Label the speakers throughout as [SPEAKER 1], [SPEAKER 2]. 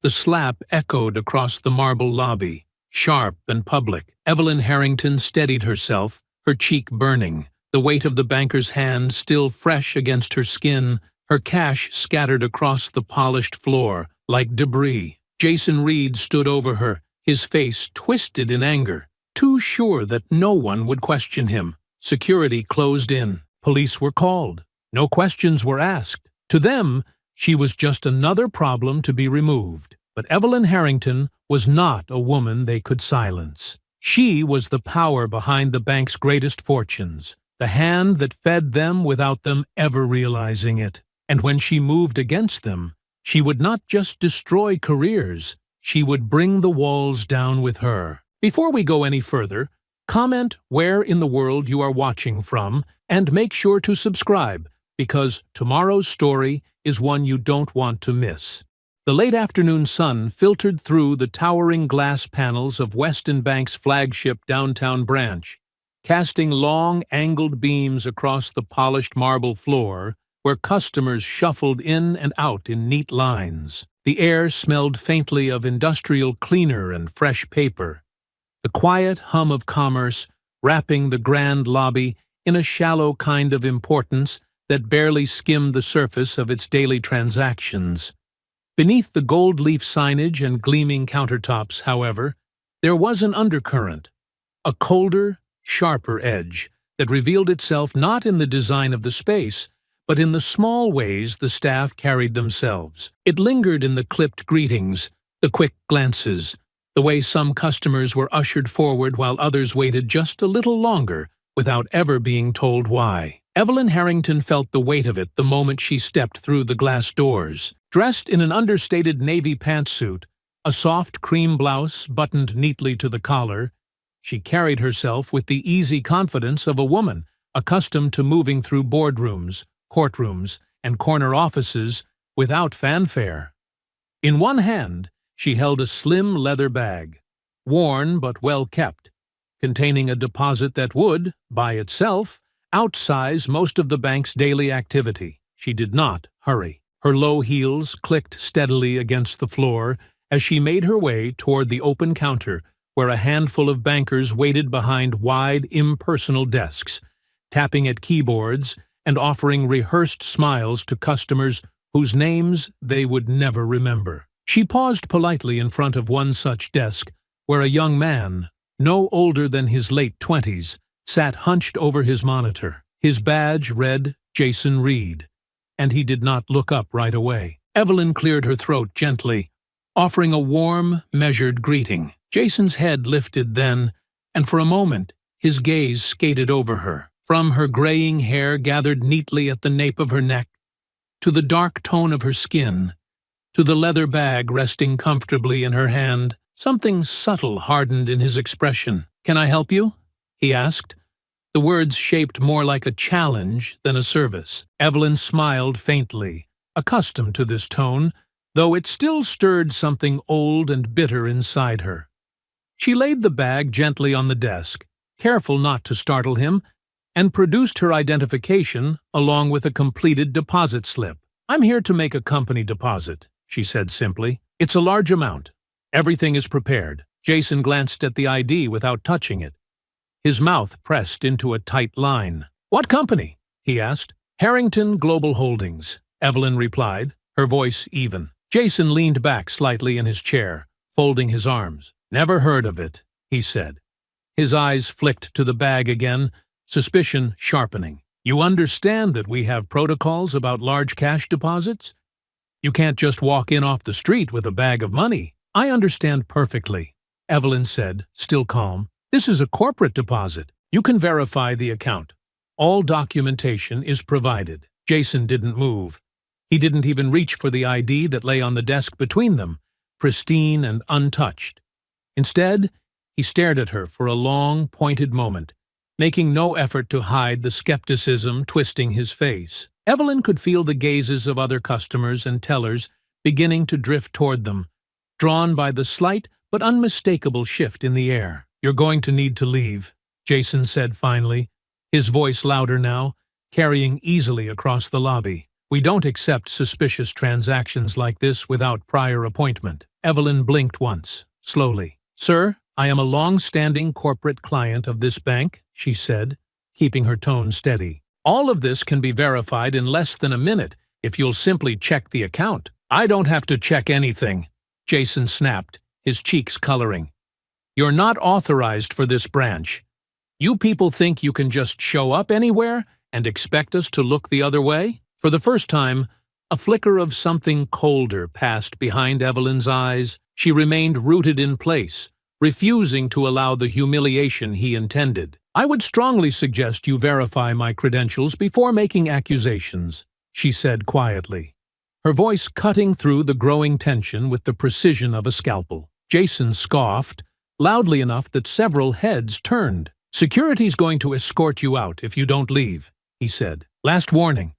[SPEAKER 1] The slap echoed across the marble lobby, sharp and public. Evelyn Harrington steadied herself, her cheek burning, the weight of the banker's hand still fresh against her skin, her cash scattered across the polished floor like debris. Jason Reed stood over her, his face twisted in anger, too sure that no one would question him. Security closed in. Police were called. No questions were asked. To them, she was just another problem to be removed. But Evelyn Harrington was not a woman they could silence. She was the power behind the bank's greatest fortunes, the hand that fed them without them ever realizing it. And when she moved against them, she would not just destroy careers, she would bring the walls down with her. Before we go any further, comment where in the world you are watching from, and make sure to subscribe, because tomorrow's story is one you don't want to miss. The late afternoon sun filtered through the towering glass panels of Weston Bank's flagship downtown branch, casting long, angled beams across the polished marble floor, where customers shuffled in and out in neat lines. The air smelled faintly of industrial cleaner and fresh paper, the quiet hum of commerce wrapping the grand lobby in a shallow kind of importance that barely skimmed the surface of its daily transactions. Beneath the gold leaf signage and gleaming countertops, however, there was an undercurrent, a colder, sharper edge that revealed itself not in the design of the space, but in the small ways the staff carried themselves. It lingered in the clipped greetings, the quick glances, the way some customers were ushered forward while others waited just a little longer without ever being told why. Evelyn Harrington felt the weight of it the moment she stepped through the glass doors. Dressed in an understated navy pantsuit, a soft cream blouse buttoned neatly to the collar, she carried herself with the easy confidence of a woman accustomed to moving through boardrooms, courtrooms, and corner offices without fanfare. In one hand, she held a slim leather bag, worn but well kept, containing a deposit that would, by itself, outsize most of the bank's daily activity. She did not hurry. Her low heels clicked steadily against the floor as she made her way toward the open counter where a handful of bankers waited behind wide, impersonal desks, tapping at keyboards and offering rehearsed smiles to customers whose names they would never remember. She paused politely in front of one such desk where a young man, no older than his late 20s, sat hunched over his monitor. His badge read Jason Reed, and he did not look up right away. Evelyn cleared her throat gently, offering a warm, measured greeting. Jason's head lifted then, and for a moment his gaze skated over her, from her graying hair gathered neatly at the nape of her neck, to the dark tone of her skin, to the leather bag resting comfortably in her hand. Something subtle hardened in his expression. "Can I help you?" he asked, the words shaped more like a challenge than a service. Evelyn smiled faintly, accustomed to this tone, though it still stirred something old and bitter inside her. She laid the bag gently on the desk, careful not to startle him, and produced her identification along with a completed deposit slip. "I'm here to make a company deposit," she said simply. "It's a large amount. Everything is prepared." Jason glanced at the ID without touching it, his mouth pressed into a tight line. "What company?" he asked. "Harrington Global Holdings," Evelyn replied, her voice even. Jason leaned back slightly in his chair, folding his arms. "Never heard of it," he said. His eyes flicked to the bag again, suspicion sharpening. "You understand that we have protocols about large cash deposits? You can't just walk in off the street with a bag of money." "I understand perfectly," Evelyn said, still calm. "This is a corporate deposit. You can verify the account. All documentation is provided." Jason didn't move. He didn't even reach for the ID that lay on the desk between them, pristine and untouched. Instead, he stared at her for a long, pointed moment, making no effort to hide the skepticism twisting his face. Evelyn could feel the gazes of other customers and tellers beginning to drift toward them, drawn by the slight but unmistakable shift in the air. "You're going to need to leave," Jason said finally, his voice louder now, carrying easily across the lobby. We don't accept suspicious transactions like this without prior appointment. Evelyn blinked once, slowly. Sir, I am a long-standing corporate client of this bank, she said, keeping her tone steady. All of this can be verified in less than a minute if you'll simply check the account. I don't have to check anything, Jason snapped, his cheeks coloring. You're not authorized for this branch. You people think you can just show up anywhere and expect us to look the other way? For the first time, a flicker of something colder passed behind Evelyn's eyes. She remained rooted in place, refusing to allow the humiliation he intended. I would strongly suggest you verify my credentials before making accusations, she said quietly, her voice cutting through the growing tension with the precision of a scalpel. Jason scoffed, loudly enough that several heads turned. Security's going to escort you out if you don't leave, he said. Last warning.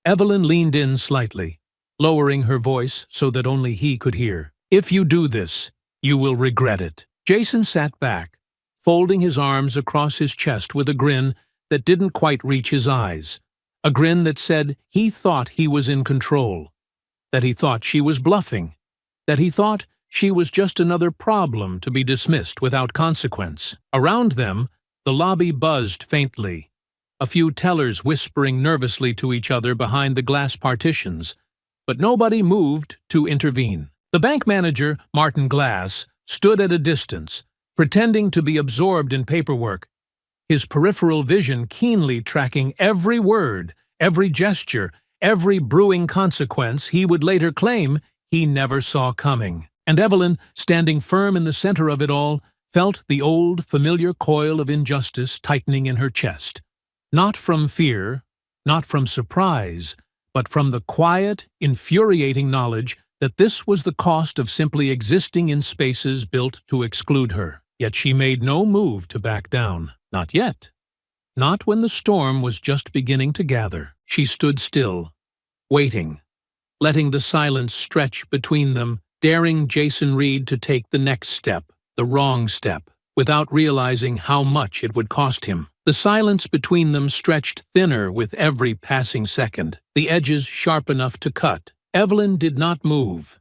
[SPEAKER 1] Evelyn leaned in slightly, lowering her voice so that only he could hear. If you do this, you will regret it. Jason sat back, folding his arms across his chest with a grin that didn't quite reach his eyes. A grin that said he thought he was in control, that he thought she was bluffing, that he thought she was just another problem to be dismissed without consequence. Around them, the lobby buzzed faintly, a few tellers whispering nervously to each other behind the glass partitions, but nobody moved to intervene. The bank manager, Martin Glass, stood at a distance, pretending to be absorbed in paperwork, his peripheral vision keenly tracking every word, every gesture, every brewing consequence he would later claim he never saw coming. And Evelyn, standing firm in the center of it all, felt the old, familiar coil of injustice tightening in her chest. Not from fear, not from surprise, but from the quiet, infuriating knowledge that this was the cost of simply existing in spaces built to exclude her. Yet she made no move to back down. Not yet. Not when the storm was just beginning to gather. She stood still, waiting, letting the silence stretch between them, daring Jason Reed to take the next step, the wrong step, without realizing how much it would cost him. The silence between them stretched thinner with every passing second, the edges sharp enough to cut. Evelyn did not move,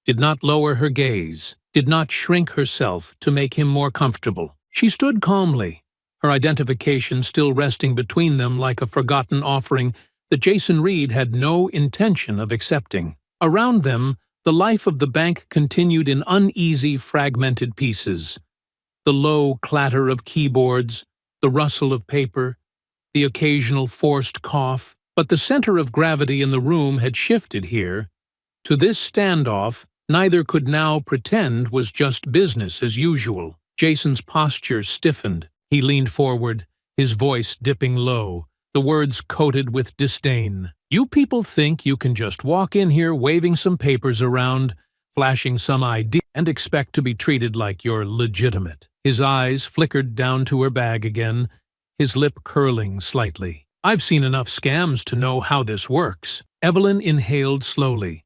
[SPEAKER 1] did not lower her gaze, did not shrink herself to make him more comfortable. She stood calmly, her identification still resting between them like a forgotten offering that Jason Reed had no intention of accepting. Around them, the life of the bank continued in uneasy, fragmented pieces. The low clatter of keyboards, the rustle of paper, the occasional forced cough, but the center of gravity in the room had shifted here. To this standoff, neither could now pretend was just business as usual. Jason's posture stiffened. He leaned forward, his voice dipping low, the words coated with disdain. You people think you can just walk in here waving some papers around, flashing some ID, and expect to be treated like you're legitimate. His eyes flickered down to her bag again, his lip curling slightly. I've seen enough scams to know how this works. Evelyn inhaled slowly,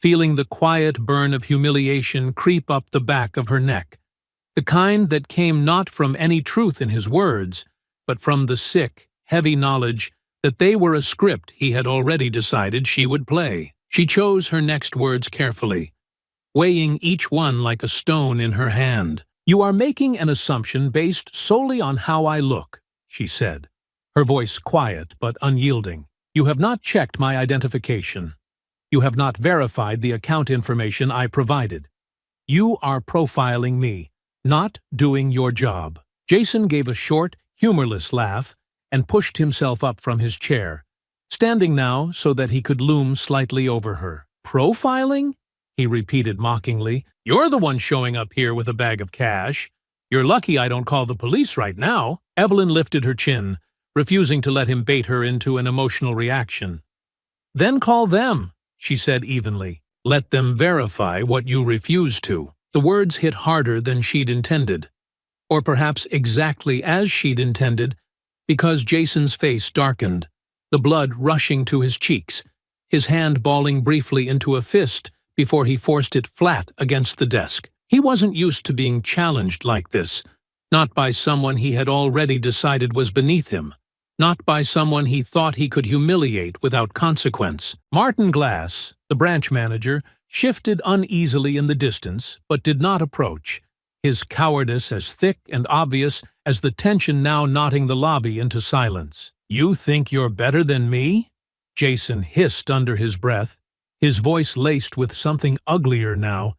[SPEAKER 1] feeling the quiet burn of humiliation creep up the back of her neck, the kind that came not from any truth in his words, but from the sick, heavy knowledge that they were a script he had already decided she would play. She chose her next words carefully, weighing each one like a stone in her hand. You are making an assumption based solely on how I look, she said, her voice quiet but unyielding. You have not checked my identification. You have not verified the account information I provided. You are profiling me, not doing your job. Jason gave a short, humorless laugh and pushed himself up from his chair, standing now so that he could loom slightly over her. Profiling? He repeated mockingly. You're the one showing up here with a bag of cash. You're lucky I don't call the police right now. Evelyn lifted her chin, refusing to let him bait her into an emotional reaction. Then call them, she said evenly. Let them verify what you refuse to. The words hit harder than she'd intended, or perhaps exactly as she'd intended, because Jason's face darkened, the blood rushing to his cheeks, his hand balling briefly into a fist before he forced it flat against the desk. He wasn't used to being challenged like this, not by someone he had already decided was beneath him, not by someone he thought he could humiliate without consequence. Martin Glass, the branch manager, shifted uneasily in the distance, but did not approach, his cowardice as thick and obvious as the tension now knotting the lobby into silence. "You think you're better than me?" Jason hissed under his breath, his voice laced with something uglier now,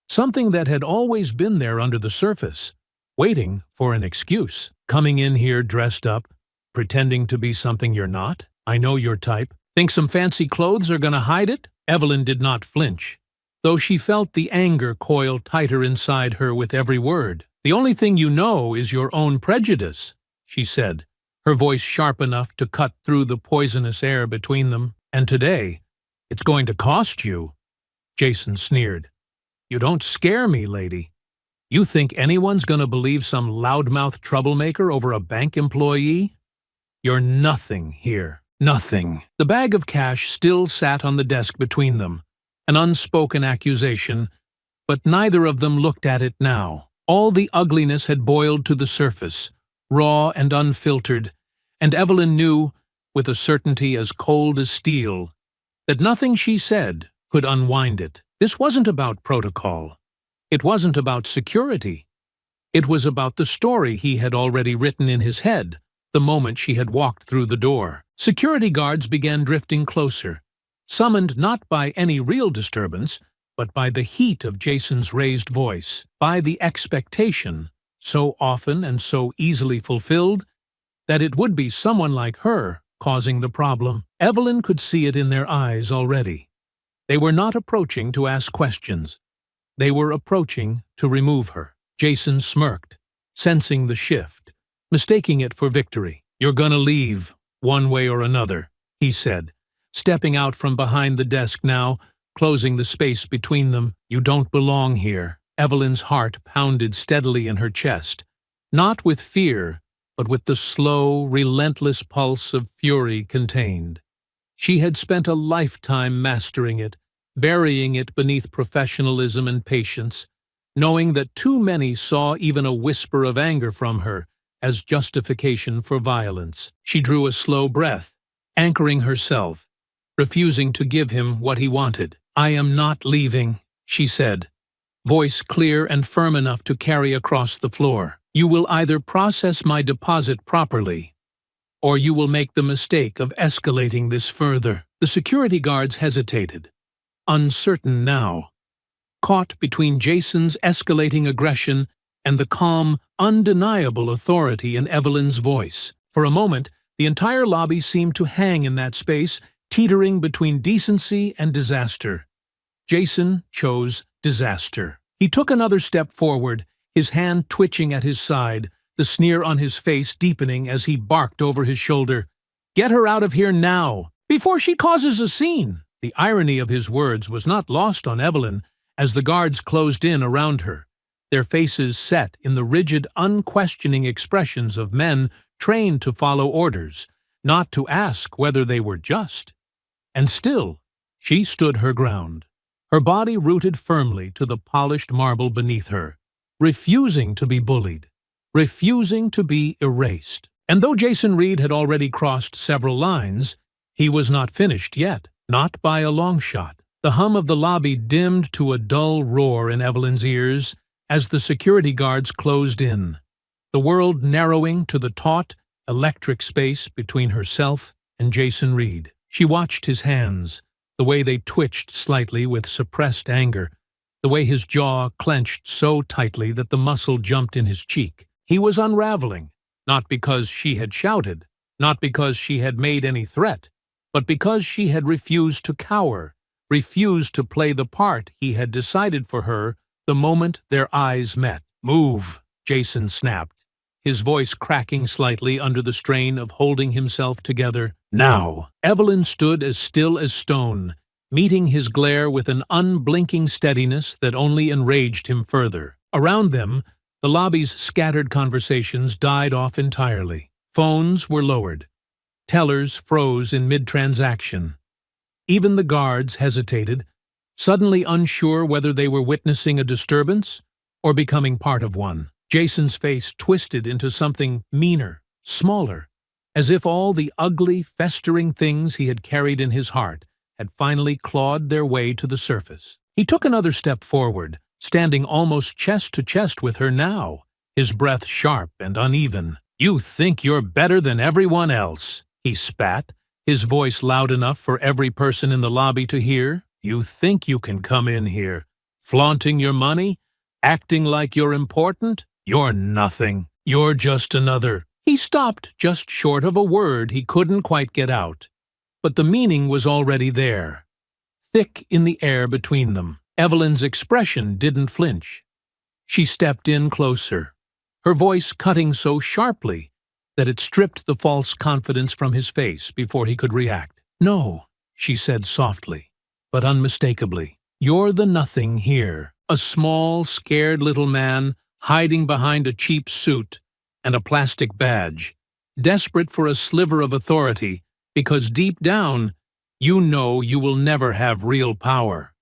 [SPEAKER 1] something that had always been there under the surface, waiting for an excuse. "Coming in here dressed up, pretending to be something you're not? I know your type. Think some fancy clothes are gonna hide it?" Evelyn did not flinch, though she felt the anger coil tighter inside her with every word. "The only thing you know is your own prejudice," she said, her voice sharp enough to cut through the poisonous air between them. "And today, it's going to cost you." Jason sneered. "You don't scare me, lady. You think anyone's gonna believe some loudmouth troublemaker over a bank employee? You're nothing here. Nothing." The bag of cash still sat on the desk between them, an unspoken accusation, but neither of them looked at it now. All the ugliness had boiled to the surface, raw and unfiltered, and Evelyn knew, with a certainty as cold as steel, that nothing she said could unwind it. This wasn't about protocol. It wasn't about security. It was about the story he had already written in his head the moment she had walked through the door. Security guards began drifting closer, summoned not by any real disturbance, but by the heat of Jason's raised voice, by the expectation, so often and so easily fulfilled, that it would be someone like her causing the problem. Evelyn could see it in their eyes already. They were not approaching to ask questions. They were approaching to remove her. Jason smirked, sensing the shift, mistaking it for victory. "You're gonna leave, one way or another," he said, stepping out from behind the desk now, closing the space between them. "You don't belong here." Evelyn's heart pounded steadily in her chest, not with fear, but with the slow, relentless pulse of fury contained. She had spent a lifetime mastering it, burying it beneath professionalism and patience, knowing that too many saw even a whisper of anger from her as justification for violence. She drew a slow breath, anchoring herself, refusing to give him what he wanted. "I am not leaving," she said, voice clear and firm enough to carry across the floor. "You will either process my deposit properly, or you will make the mistake of escalating this further." The security guards hesitated, uncertain now, caught between Jason's escalating aggression and the calm, undeniable authority in Evelyn's voice. For a moment, the entire lobby seemed to hang in that space, teetering between decency and disaster. Jason chose disaster. He took another step forward, his hand twitching at his side, the sneer on his face deepening as he barked over his shoulder. "Get her out of here now, before she causes a scene." The irony of his words was not lost on Evelyn as the guards closed in around her, their faces set in the rigid, unquestioning expressions of men trained to follow orders, not to ask whether they were just. And still, she stood her ground, her body rooted firmly to the polished marble beneath her, refusing to be bullied, refusing to be erased. And though Jason Reed had already crossed several lines, he was not finished yet, not by a long shot. The hum of the lobby dimmed to a dull roar in Evelyn's ears as the security guards closed in, the world narrowing to the taut, electric space between herself and Jason Reed. She watched his hands, the way they twitched slightly with suppressed anger, the way his jaw clenched so tightly that the muscle jumped in his cheek. He was unraveling, not because she had shouted, not because she had made any threat, but because she had refused to cower, refused to play the part he had decided for her the moment their eyes met. "Move," Jason snapped, his voice cracking slightly under the strain of holding himself together. "Now." Evelyn stood as still as stone, meeting his glare with an unblinking steadiness that only enraged him further. Around them, the lobby's scattered conversations died off entirely. Phones were lowered. Tellers froze in mid-transaction. Even the guards hesitated, suddenly unsure whether they were witnessing a disturbance or becoming part of one. Jason's face twisted into something meaner, smaller, as if all the ugly, festering things he had carried in his heart had finally clawed their way to the surface. He took another step forward, standing almost chest to chest with her now, his breath sharp and uneven. "You think you're better than everyone else," he spat, his voice loud enough for every person in the lobby to hear. "You think you can come in here, flaunting your money, acting like you're important? You're nothing. You're just another—" He stopped just short of a word he couldn't quite get out, but the meaning was already there, thick in the air between them. Evelyn's expression didn't flinch. She stepped in closer, her voice cutting so sharply that it stripped the false confidence from his face before he could react. "No," she said softly, but unmistakably. "You're the nothing here, a small, scared little man hiding behind a cheap suit and a plastic badge, desperate for a sliver of authority because deep down you know you will never have real power,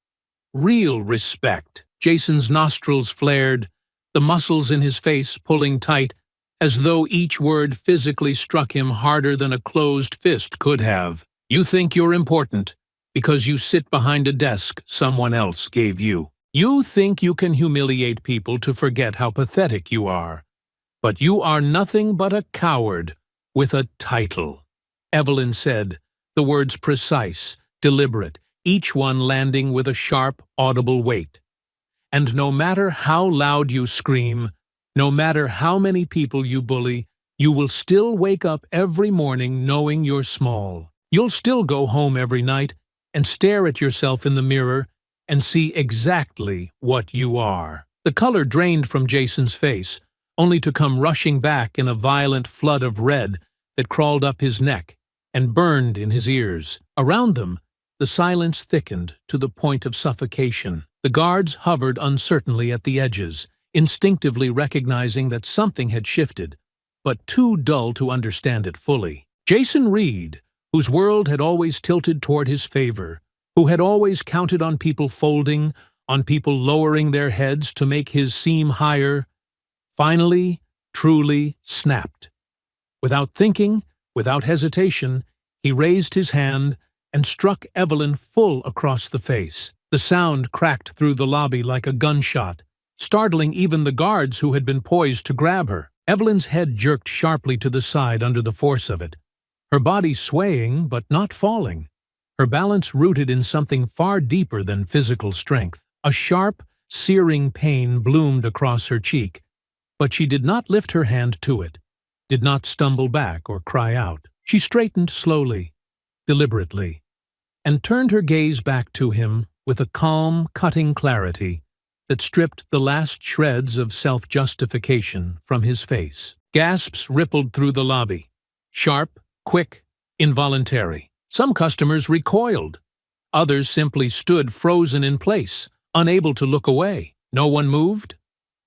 [SPEAKER 1] real respect." Jason's nostrils flared, the muscles in his face pulling tight, as though each word physically struck him harder than a closed fist could have. "You think you're important because you sit behind a desk someone else gave you. You think you can humiliate people to forget how pathetic you are. But you are nothing but a coward with a title." Evelyn said, the words precise, deliberate, each one landing with a sharp, audible weight. "And no matter how loud you scream, no matter how many people you bully, you will still wake up every morning knowing you're small. You'll still go home every night and stare at yourself in the mirror and see exactly what you are." The color drained from Jason's face, only to come rushing back in a violent flood of red that crawled up his neck and burned in his ears. Around them, the silence thickened to the point of suffocation. The guards hovered uncertainly at the edges, instinctively recognizing that something had shifted, but too dull to understand it fully. Jason Reed, whose world had always tilted toward his favor, who had always counted on people folding, on people lowering their heads to make his seem higher, finally, truly snapped. Without thinking, without hesitation, he raised his hand and struck Evelyn full across the face. The sound cracked through the lobby like a gunshot, startling even the guards who had been poised to grab her. Evelyn's head jerked sharply to the side under the force of it, her body swaying but not falling, her balance rooted in something far deeper than physical strength. A sharp, searing pain bloomed across her cheek, but she did not lift her hand to it, did not stumble back or cry out. She straightened slowly, deliberately, and turned her gaze back to him with a calm, cutting clarity that stripped the last shreds of self-justification from his face. Gasps rippled through the lobby, sharp, quick, involuntary. Some customers recoiled. Others simply stood frozen in place, unable to look away. No one moved.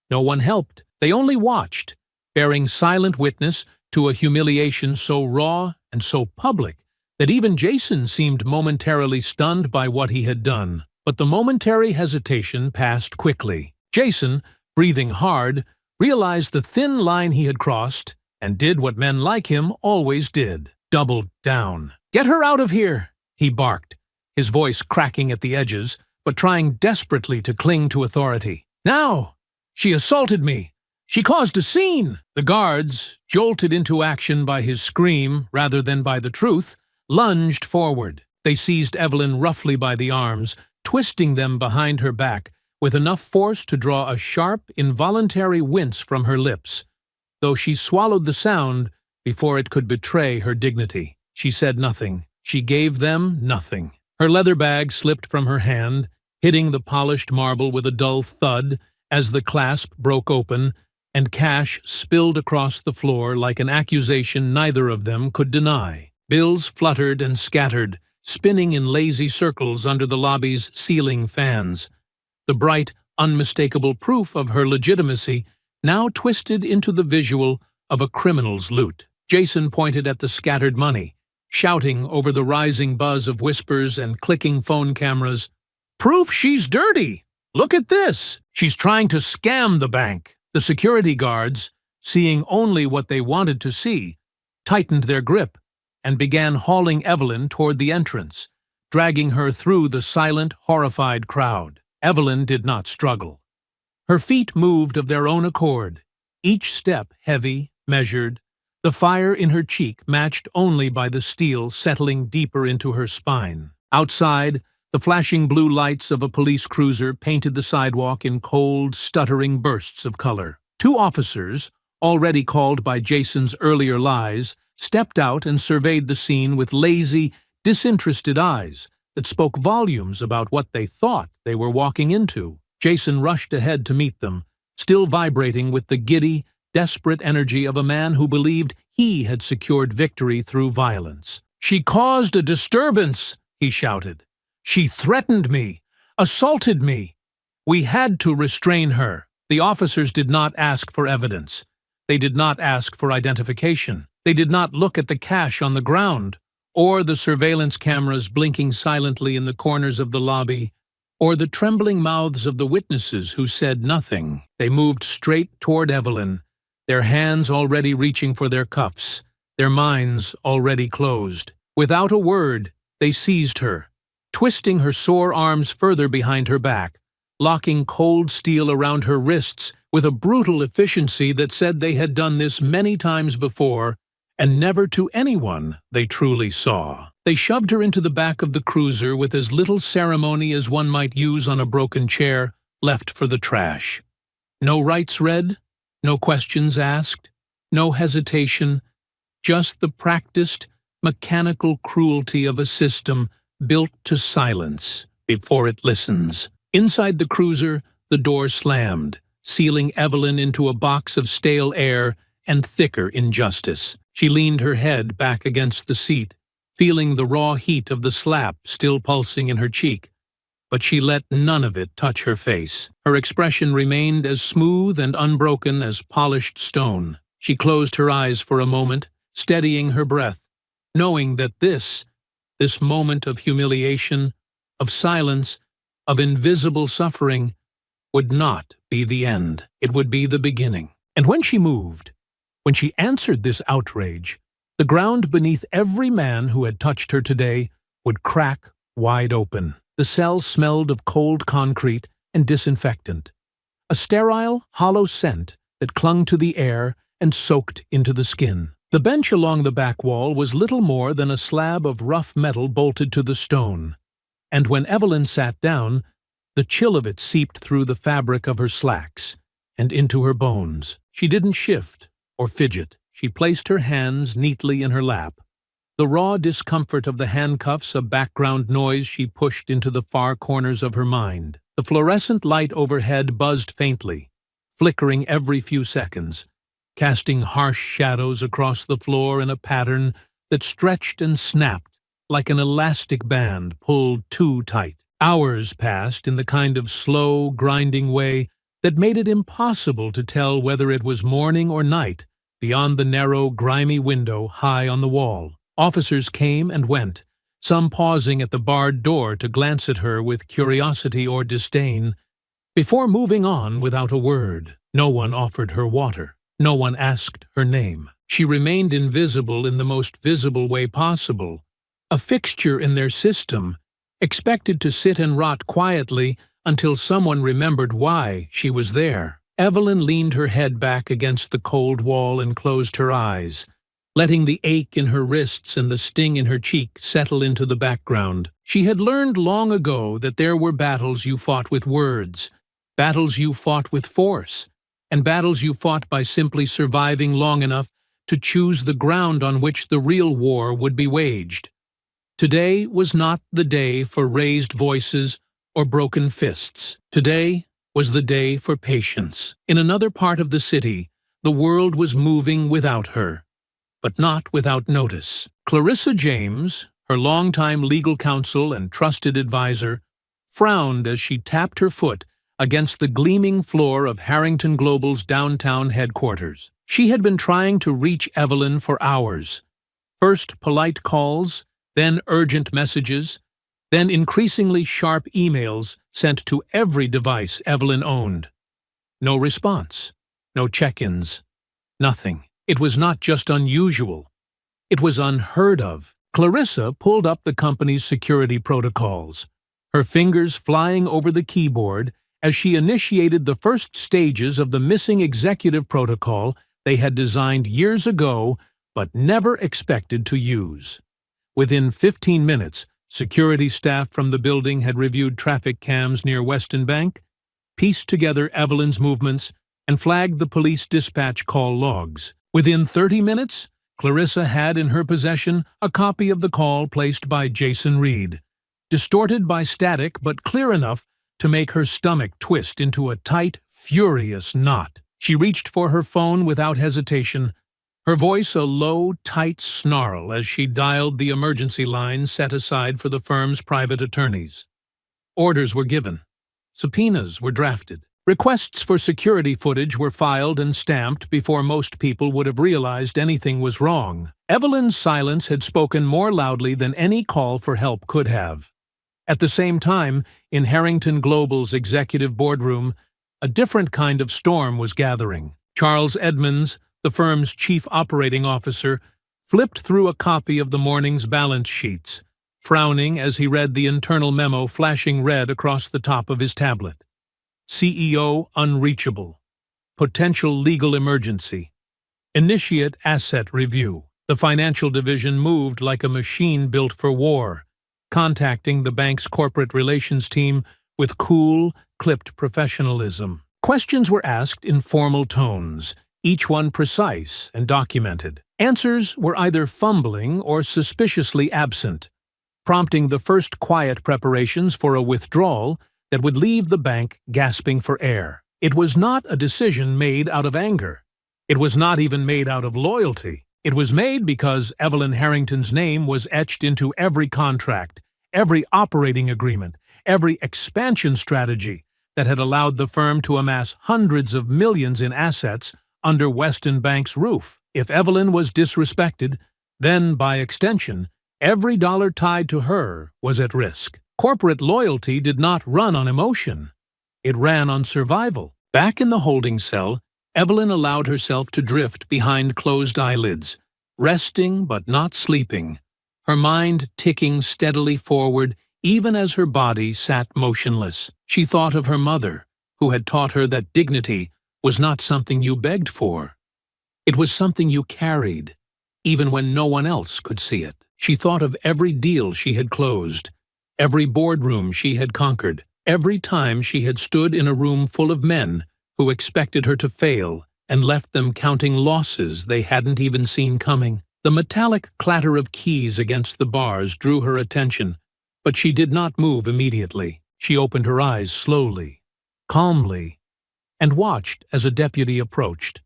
[SPEAKER 1] No one helped. They only watched, bearing silent witness to a humiliation so raw and so public that even Jason seemed momentarily stunned by what he had done. But the momentary hesitation passed quickly. Jason, breathing hard, realized the thin line he had crossed and did what men like him always did: doubled down. "Get her out of here," he barked, his voice cracking at the edges, but trying desperately to cling to authority. "Now! She assaulted me! She caused a scene!" The guards, jolted into action by his scream rather than by the truth, lunged forward. They seized Evelyn roughly by the arms, twisting them behind her back with enough force to draw a sharp, involuntary wince from her lips, though she swallowed the sound before it could betray her dignity. She said nothing. She gave them nothing. Her leather bag slipped from her hand, hitting the polished marble with a dull thud as the clasp broke open, and cash spilled across the floor like an accusation neither of them could deny. Bills fluttered and scattered, spinning in lazy circles under the lobby's ceiling fans. The bright, unmistakable proof of her legitimacy now twisted into the visual of a criminal's loot. Jason pointed at the scattered money, shouting over the rising buzz of whispers and clicking phone cameras, "Proof she's dirty! Look at this! She's trying to scam the bank!" The security guards, seeing only what they wanted to see, tightened their grip, and began hauling Evelyn toward the entrance, dragging her through the silent, horrified crowd. Evelyn did not struggle. Her feet moved of their own accord, each step heavy, measured, the fire in her cheek matched only by the steel settling deeper into her spine. Outside, the flashing blue lights of a police cruiser painted the sidewalk in cold, stuttering bursts of color. Two officers, already called by Jason's earlier lies, stepped out and surveyed the scene with lazy, disinterested eyes that spoke volumes about what they thought they were walking into. Jason rushed ahead to meet them, still vibrating with the giddy, desperate energy of a man who believed he had secured victory through violence. "She caused a disturbance," he shouted. "She threatened me, assaulted me. We had to restrain her." The officers did not ask for evidence. They did not ask for identification. They did not look at the cash on the ground, or the surveillance cameras blinking silently in the corners of the lobby, or the trembling mouths of the witnesses who said nothing. They moved straight toward Evelyn, their hands already reaching for their cuffs, their minds already closed. Without a word, they seized her, twisting her sore arms further behind her back, locking cold steel around her wrists with a brutal efficiency that said they had done this many times before, and never to anyone they truly saw. They shoved her into the back of the cruiser with as little ceremony as one might use on a broken chair, left for the trash. No rights read, no questions asked, no hesitation, just the practiced, mechanical cruelty of a system built to silence before it listens. Inside the cruiser, the door slammed, sealing Evelyn into a box of stale air and thicker injustice. She leaned her head back against the seat, feeling the raw heat of the slap still pulsing in her cheek, but she let none of it touch her face. Her expression remained as smooth and unbroken as polished stone. She closed her eyes for a moment, steadying her breath, knowing that this moment of humiliation, of silence, of invisible suffering, would not be the end. It would be the beginning. And when she moved, when she answered this outrage, the ground beneath every man who had touched her today would crack wide open. The cell smelled of cold concrete and disinfectant, a sterile, hollow scent that clung to the air and soaked into the skin. The bench along the back wall was little more than a slab of rough metal bolted to the stone, and when Evelyn sat down, the chill of it seeped through the fabric of her slacks and into her bones. She didn't shift or fidget. She placed her hands neatly in her lap. The raw discomfort of the handcuffs a background noise she pushed into the far corners of her mind. The fluorescent light overhead buzzed faintly, flickering every few seconds, casting harsh shadows across the floor in a pattern that stretched and snapped like an elastic band pulled too tight. Hours passed in the kind of slow, grinding way that made it impossible to tell whether it was morning or night beyond the narrow, grimy window high on the wall. Officers came and went, some pausing at the barred door to glance at her with curiosity or disdain, before moving on without a word. No one offered her water. No one asked her name. She remained invisible in the most visible way possible, a fixture in their system, expected to sit and rot quietly until someone remembered why she was there. Evelyn leaned her head back against the cold wall and closed her eyes, letting the ache in her wrists and the sting in her cheek settle into the background. She had learned long ago that there were battles you fought with words, battles you fought with force, and battles you fought by simply surviving long enough to choose the ground on which the real war would be waged. Today was not the day for raised voices or broken fists. Today was the day for patience. In another part of the city, the world was moving without her, but not without notice. Clarissa James, her longtime legal counsel and trusted advisor, frowned as she tapped her foot against the gleaming floor of Harrington Global's downtown headquarters. She had been trying to reach Evelyn for hours. First polite calls, then urgent messages, then increasingly sharp emails sent to every device Evelyn owned. No response, no check-ins, nothing. It was not just unusual, It was unheard of. Clarissa pulled up the company's security protocols, her fingers flying over the keyboard as she initiated the first stages of the missing executive protocol they had designed years ago but never expected to use. Within 15 minutes, security staff from the building had reviewed traffic cams near Weston Bank, pieced together Evelyn's movements, and flagged the police dispatch call logs. Within 30 minutes, Clarissa had in her possession a copy of the call placed by Jason Reed, distorted by static but clear enough to make her stomach twist into a tight, furious knot. She reached for her phone without hesitation, her voice a low, tight snarl as she dialed the emergency line set aside for the firm's private attorneys. Orders were given. Subpoenas were drafted. Requests for security footage were filed and stamped before most people would have realized anything was wrong. Evelyn's silence had spoken more loudly than any call for help could have. At the same time, in Harrington Global's executive boardroom, a different kind of storm was gathering. Charles Edmonds, the firm's chief operating officer, flipped through a copy of the morning's balance sheets, frowning as he read the internal memo flashing red across the top of his tablet. CEO unreachable. Potential legal emergency. Initiate asset review. The financial division moved like a machine built for war, contacting the bank's corporate relations team with cool, clipped professionalism. Questions were asked in formal tones, each one precise and documented. Answers were either fumbling or suspiciously absent, prompting the first quiet preparations for a withdrawal that would leave the bank gasping for air. It was not a decision made out of anger. It was not even made out of loyalty. It was made because Evelyn Harrington's name was etched into every contract, every operating agreement, every expansion strategy that had allowed the firm to amass hundreds of millions in assets under Weston Bank's roof. If Evelyn was disrespected, then, by extension, every dollar tied to her was at risk. Corporate loyalty did not run on emotion. It ran on survival. Back in the holding cell, Evelyn allowed herself to drift behind closed eyelids, resting but not sleeping, her mind ticking steadily forward even as her body sat motionless. She thought of her mother, who had taught her that dignity was not something you begged for. It was something you carried, even when no one else could see it. She thought of every deal she had closed, every boardroom she had conquered, every time she had stood in a room full of men who expected her to fail and left them counting losses they hadn't even seen coming. The metallic clatter of keys against the bars drew her attention, but she did not move immediately. She opened her eyes slowly, calmly, and watched as a deputy approached,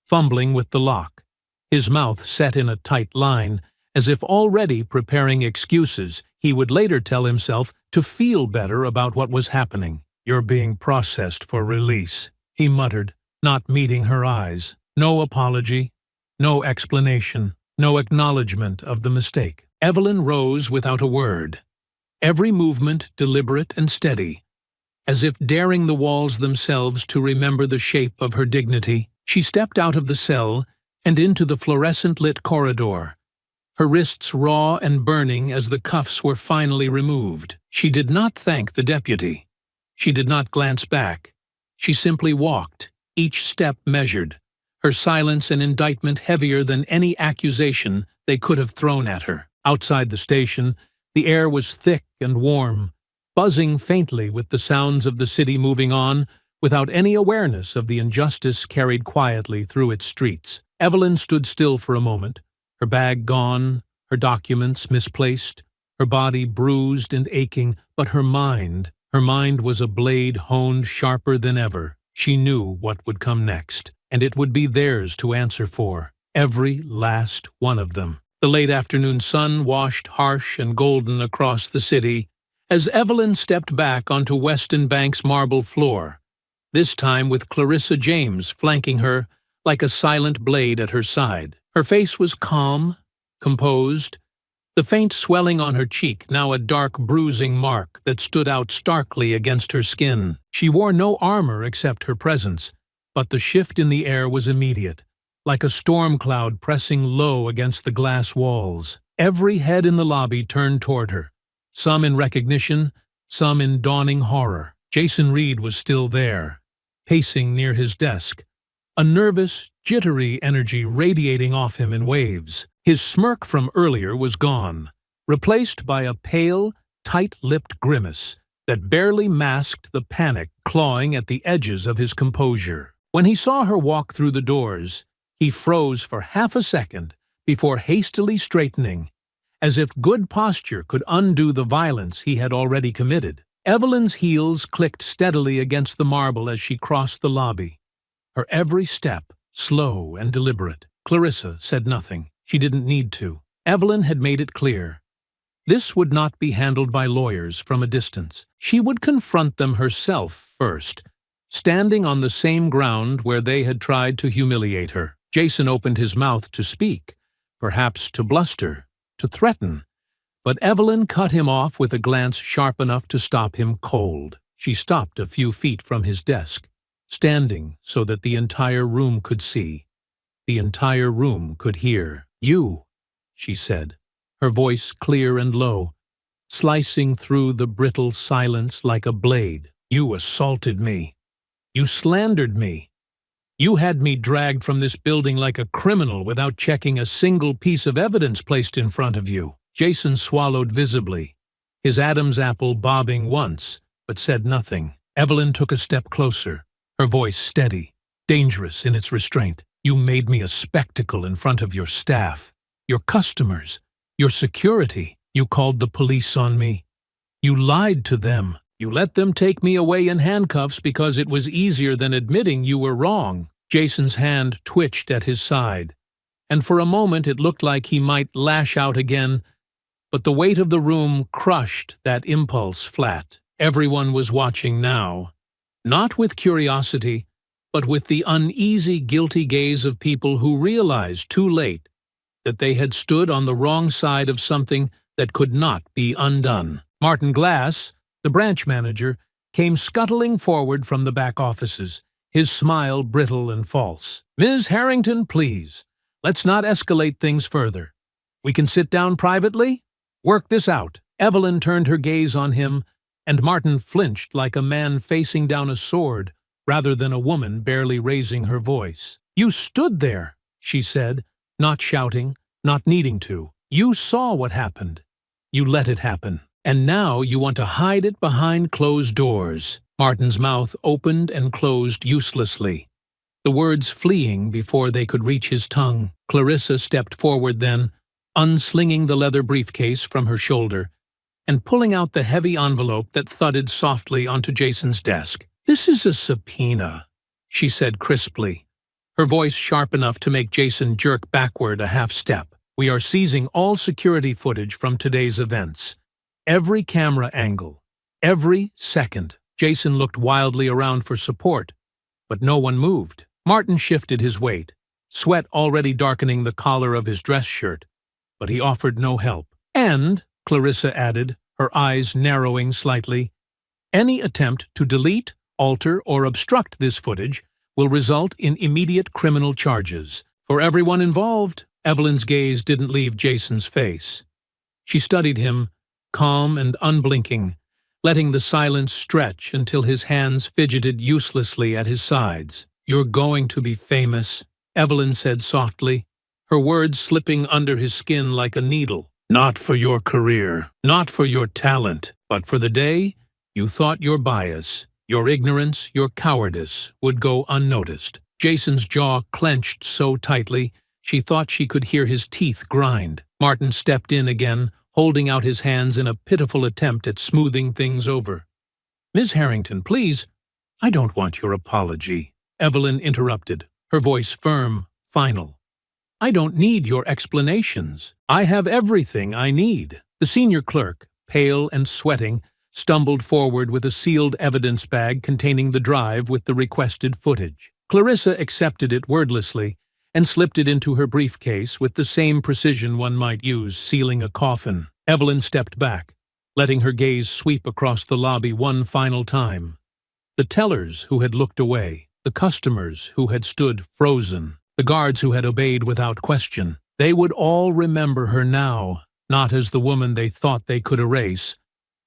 [SPEAKER 1] fumbling with the lock, his mouth set in a tight line, as if already preparing excuses he would later tell himself to feel better about what was happening. "You're being processed for release," he muttered, not meeting her eyes. No apology, no explanation, no acknowledgement of the mistake. Evelyn rose without a word, every movement deliberate and steady, as if daring the walls themselves to remember the shape of her dignity. She stepped out of the cell and into the fluorescent-lit corridor, her wrists raw and burning as the cuffs were finally removed. She did not thank the deputy. She did not glance back. She simply walked, each step measured, her silence an indictment heavier than any accusation they could have thrown at her. Outside the station, the air was thick and warm, buzzing faintly with the sounds of the city moving on without any awareness of the injustice carried quietly through its streets. Evelyn stood still for a moment, her bag gone, her documents misplaced, her body bruised and aching, but her mind was a blade honed sharper than ever. She knew what would come next, and it would be theirs to answer for, every last one of them. The late afternoon sun washed harsh and golden across the city as Evelyn stepped back onto Weston Bank's marble floor, this time with Clarissa James flanking her like a silent blade at her side. Her face was calm, composed, the faint swelling on her cheek now a dark bruising mark that stood out starkly against her skin. She wore no armor except her presence, but the shift in the air was immediate. like a storm cloud pressing low against the glass walls. Every head in the lobby turned toward her, some in recognition, some in dawning horror. Jason Reed was still there, pacing near his desk, a nervous, jittery energy radiating off him in waves. His smirk from earlier was gone, replaced by a pale, tight-lipped grimace that barely masked the panic clawing at the edges of his composure. When he saw her walk through the doors, he froze for half a second before hastily straightening, as if good posture could undo the violence he had already committed. Evelyn's heels clicked steadily against the marble as she crossed the lobby, her every step slow and deliberate. Clarissa said nothing. She didn't need to. Evelyn had made it clear. This would not be handled by lawyers from a distance. She would confront them herself first, standing on the same ground where they had tried to humiliate her. Jason opened his mouth to speak, perhaps to bluster, to threaten, but Evelyn cut him off with a glance sharp enough to stop him cold. She stopped a few feet from his desk, standing so that the entire room could see, the entire room could hear. "You," she said, her voice clear and low, slicing through the brittle silence like a blade. "You assaulted me. You slandered me. You had me dragged from this building like a criminal without checking a single piece of evidence placed in front of you." Jason swallowed visibly, his Adam's apple bobbing once, but said nothing. Evelyn took a step closer, her voice steady, dangerous in its restraint. "You made me a spectacle in front of your staff, your customers, your security. You called the police on me. You lied to them. You let them take me away in handcuffs because it was easier than admitting you were wrong." Jason's hand twitched at his side, and for a moment it looked like he might lash out again, but the weight of the room crushed that impulse flat. Everyone was watching now, not with curiosity, but with the uneasy, guilty gaze of people who realized too late that they had stood on the wrong side of something that could not be undone. Martin Glass, the branch manager, came scuttling forward from the back offices, his smile brittle and false. "Ms. Harrington, please, let's not escalate things further. We can sit down privately? Work this out." Evelyn turned her gaze on him, and Martin flinched like a man facing down a sword rather than a woman barely raising her voice. "You stood there," she said, not shouting, not needing to. "You saw what happened. You let it happen. And now you want to hide it behind closed doors." Martin's mouth opened and closed uselessly, the words fleeing before they could reach his tongue. Clarissa stepped forward then, unslinging the leather briefcase from her shoulder and pulling out the heavy envelope that thudded softly onto Jason's desk. "This is a subpoena," she said crisply, her voice sharp enough to make Jason jerk backward a half step. "We are seizing all security footage from today's events. Every camera angle, every second." Jason looked wildly around for support, but no one moved. Martin shifted his weight, sweat already darkening the collar of his dress shirt, but he offered no help. "And," Clarissa added, her eyes narrowing slightly, "any attempt to delete, alter, or obstruct this footage will result in immediate criminal charges. For everyone involved." Evelyn's gaze didn't leave Jason's face. She studied him, calm and unblinking, letting the silence stretch until his hands fidgeted uselessly at his sides. "You're going to be famous," Evelyn said softly, her words slipping under his skin like a needle. "Not for your career, not for your talent, but for the day you thought your bias, your ignorance, your cowardice would go unnoticed." Jason's jaw clenched so tightly she thought she could hear his teeth grind. Martin stepped in again, holding out his hands in a pitiful attempt at smoothing things over. "Ms. Harrington, please." "I don't want your apology," Evelyn interrupted, her voice firm, final. "I don't need your explanations. I have everything I need." The senior clerk, pale and sweating, stumbled forward with a sealed evidence bag containing the drive with the requested footage. Clarissa accepted it wordlessly and slipped it into her briefcase with the same precision one might use sealing a coffin. Evelyn stepped back, letting her gaze sweep across the lobby one final time. The tellers who had looked away, the customers who had stood frozen, the guards who had obeyed without question. They would all remember her now, not as the woman they thought they could erase,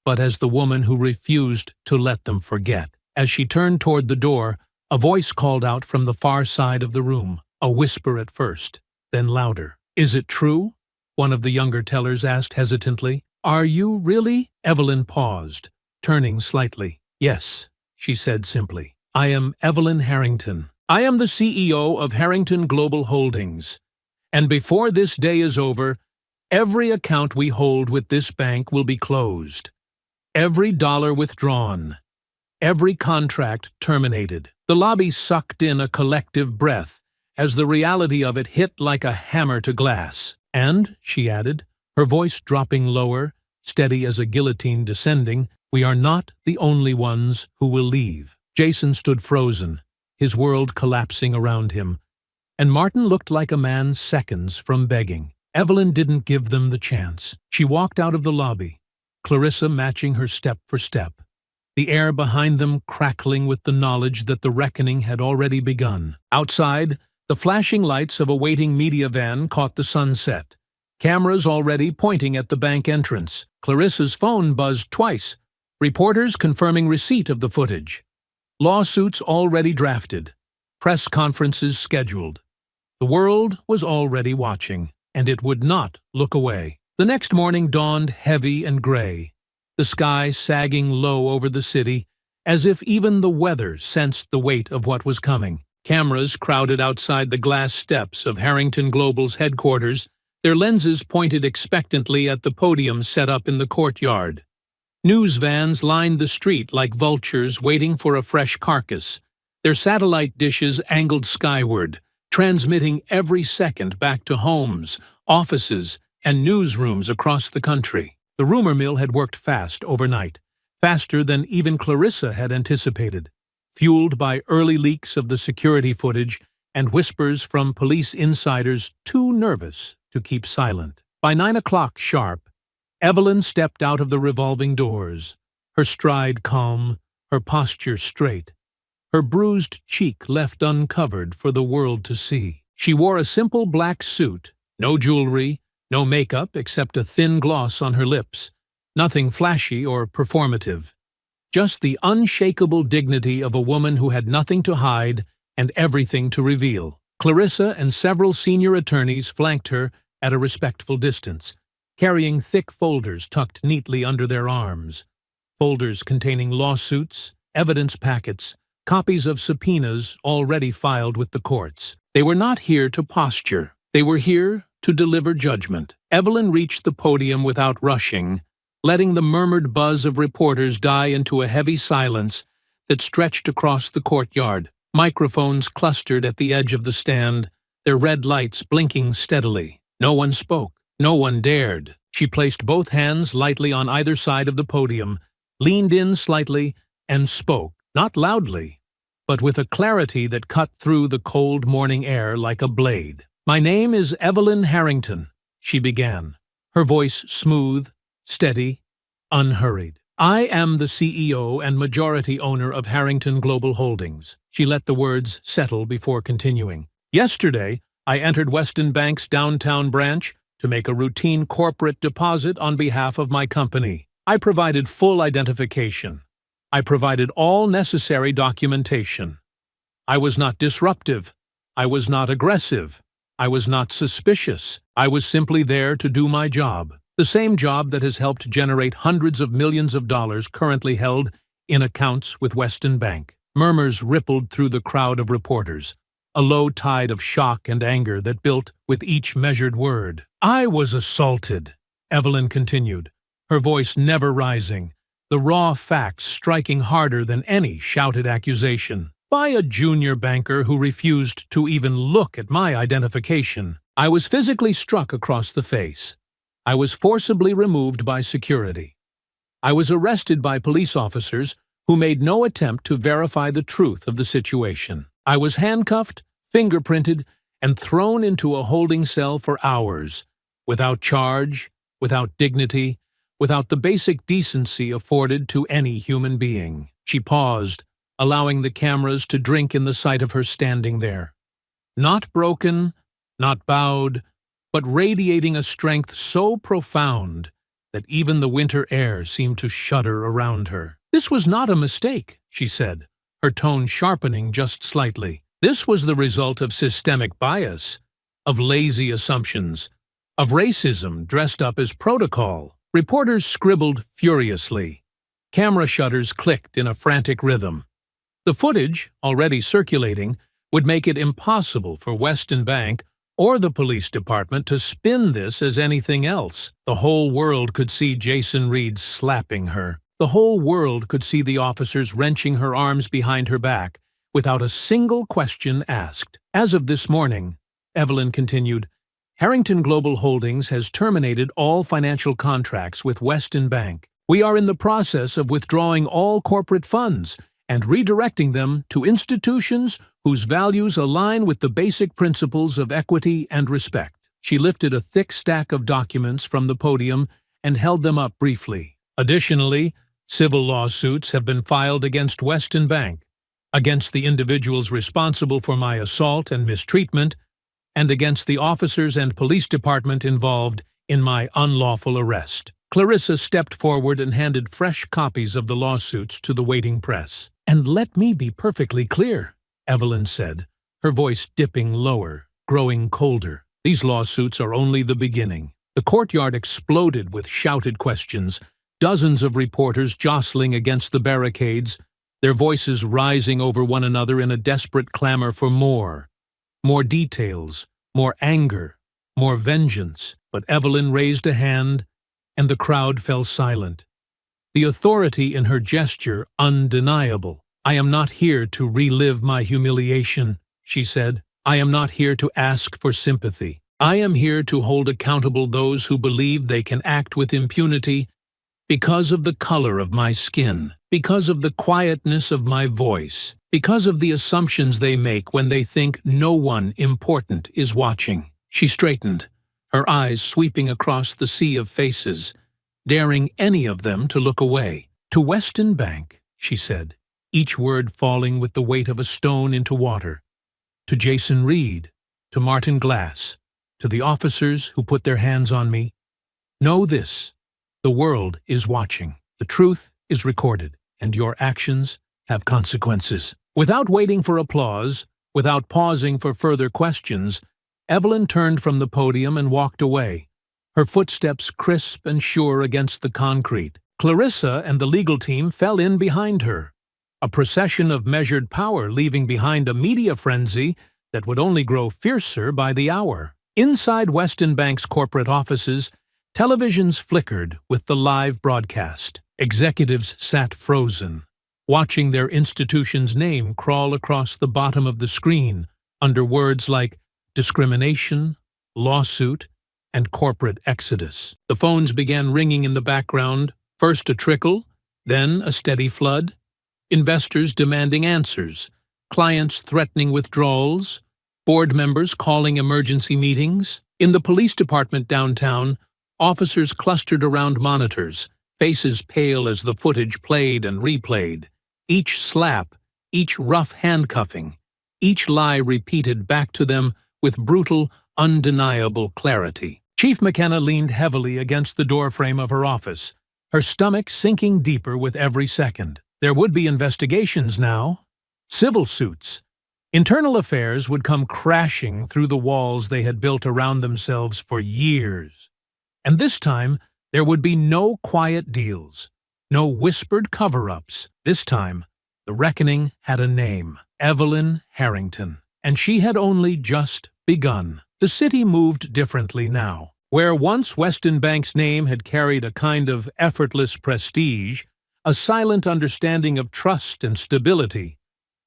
[SPEAKER 1] but as the woman who refused to let them forget. As she turned toward the door, a voice called out from the far side of the room, a whisper at first, then louder. "Is it true?" one of the younger tellers asked hesitantly. "Are you really?" Evelyn paused, turning slightly. "Yes," she said simply. "I am Evelyn Harrington. I am the CEO of Harrington Global Holdings. And before this day is over, every account we hold with this bank will be closed. Every dollar withdrawn. Every contract terminated." The lobby sucked in a collective breath as the reality of it hit like a hammer to glass. "And," she added, her voice dropping lower, steady as a guillotine descending, "we are not the only ones who will leave." Jason stood frozen, his world collapsing around him, and Martin looked like a man seconds from begging. Evelyn didn't give them the chance. She walked out of the lobby, Clarissa matching her step for step, the air behind them crackling with the knowledge that the reckoning had already begun. Outside, the flashing lights of a waiting media van caught the sunset, cameras already pointing at the bank entrance. Clarissa's phone buzzed twice, reporters confirming receipt of the footage. Lawsuits already drafted, press conferences scheduled. The world was already watching, and it would not look away. The next morning dawned heavy and gray, the sky sagging low over the city, as if even the weather sensed the weight of what was coming. Cameras crowded outside the glass steps of Harrington Global's headquarters, their lenses pointed expectantly at the podium set up in the courtyard. News vans lined the street like vultures waiting for a fresh carcass, their satellite dishes angled skyward, transmitting every second back to homes, offices, and newsrooms across the country. The rumor mill had worked fast overnight, faster than even Clarissa had anticipated, fueled by early leaks of the security footage and whispers from police insiders too nervous to keep silent. By 9 o'clock sharp, Evelyn stepped out of the revolving doors, her stride calm, her posture straight, her bruised cheek left uncovered for the world to see. She wore a simple black suit, no jewelry, no makeup except a thin gloss on her lips, nothing flashy or performative. Just the unshakable dignity of a woman who had nothing to hide and everything to reveal. Clarissa and several senior attorneys flanked her at a respectful distance, carrying thick folders tucked neatly under their arms. Folders containing lawsuits, evidence packets, copies of subpoenas already filed with the courts. They were not here to posture. They were here to deliver judgment. Evelyn reached the podium without rushing, letting the murmured buzz of reporters die into a heavy silence that stretched across the courtyard. Microphones clustered at the edge of the stand, their red lights blinking steadily. No one spoke. No one dared. She placed both hands lightly on either side of the podium, leaned in slightly, and spoke, not loudly, but with a clarity that cut through the cold morning air like a blade. "My name is Evelyn Harrington," she began, her voice smooth, steady, unhurried. "I am the CEO and majority owner of Harrington Global Holdings." She let the words settle before continuing. "Yesterday, I entered Weston Bank's downtown branch to make a routine corporate deposit on behalf of my company. I provided full identification. I provided all necessary documentation. I was not disruptive. I was not aggressive. I was not suspicious. I was simply there to do my job. The same job that has helped generate hundreds of millions of dollars currently held in accounts with Weston Bank." Murmurs rippled through the crowd of reporters, a low tide of shock and anger that built with each measured word. "I was assaulted," Evelyn continued, her voice never rising, the raw facts striking harder than any shouted accusation, "by a junior banker who refused to even look at my identification. I was physically struck across the face. I was forcibly removed by security. I was arrested by police officers who made no attempt to verify the truth of the situation. I was handcuffed, fingerprinted, and thrown into a holding cell for hours, without charge, without dignity, without the basic decency afforded to any human being." She paused, allowing the cameras to drink in the sight of her standing there. Not broken, not bowed, but radiating a strength so profound that even the winter air seemed to shudder around her. "This was not a mistake," she said, her tone sharpening just slightly. "This was the result of systemic bias, of lazy assumptions, of racism dressed up as protocol." Reporters scribbled furiously. Camera shutters clicked in a frantic rhythm. The footage, already circulating, would make it impossible for Weston Bank or the police department to spin this as anything else. The whole world could see Jason Reed slapping her. The whole world could see the officers wrenching her arms behind her back without a single question asked. "As of this morning," Evelyn continued, "Harrington Global Holdings has terminated all financial contracts with Weston Bank. We are in the process of withdrawing all corporate funds and redirecting them to institutions whose values align with the basic principles of equity and respect." She lifted a thick stack of documents from the podium and held them up briefly. "Additionally, civil lawsuits have been filed against Weston Bank, against the individuals responsible for my assault and mistreatment, and against the officers and police department involved in my unlawful arrest." Clarissa stepped forward and handed fresh copies of the lawsuits to the waiting press. "And let me be perfectly clear," Evelyn said, her voice dipping lower, growing colder. "These lawsuits are only the beginning." The courtyard exploded with shouted questions, dozens of reporters jostling against the barricades, their voices rising over one another in a desperate clamor for more. More details, more anger, more vengeance. But Evelyn raised a hand, and the crowd fell silent. The authority in her gesture undeniable. "I am not here to relive my humiliation," she said. "I am not here to ask for sympathy. I am here to hold accountable those who believe they can act with impunity because of the color of my skin, because of the quietness of my voice, because of the assumptions they make when they think no one important is watching." She straightened, her eyes sweeping across the sea of faces, daring any of them to look away. "To Weston Bank," she said, each word falling with the weight of a stone into water. "To Jason Reed, to Martin Glass, to the officers who put their hands on me. Know this: the world is watching. The truth is recorded, and your actions have consequences." Without waiting for applause, without pausing for further questions, Evelyn turned from the podium and walked away, her footsteps crisp and sure against the concrete. Clarissa and the legal team fell in behind her, a procession of measured power leaving behind a media frenzy that would only grow fiercer by the hour. Inside Weston Bank's corporate offices, televisions flickered with the live broadcast. Executives sat frozen, watching their institution's name crawl across the bottom of the screen under words like discrimination, lawsuit, and corporate exodus. The phones began ringing in the background, first a trickle, then a steady flood. Investors demanding answers, clients threatening withdrawals, board members calling emergency meetings. In the police department downtown, officers clustered around monitors, faces pale as the footage played and replayed. Each slap, each rough handcuffing, each lie repeated back to them with brutal, undeniable clarity. Chief McKenna leaned heavily against the doorframe of her office, her stomach sinking deeper with every second. There would be investigations now, civil suits. Internal affairs would come crashing through the walls they had built around themselves for years. And this time, there would be no quiet deals, no whispered cover-ups. This time, the reckoning had a name: Evelyn Harrington. And she had only just begun. The city moved differently now. Where once Weston Bank's name had carried a kind of effortless prestige, a silent understanding of trust and stability,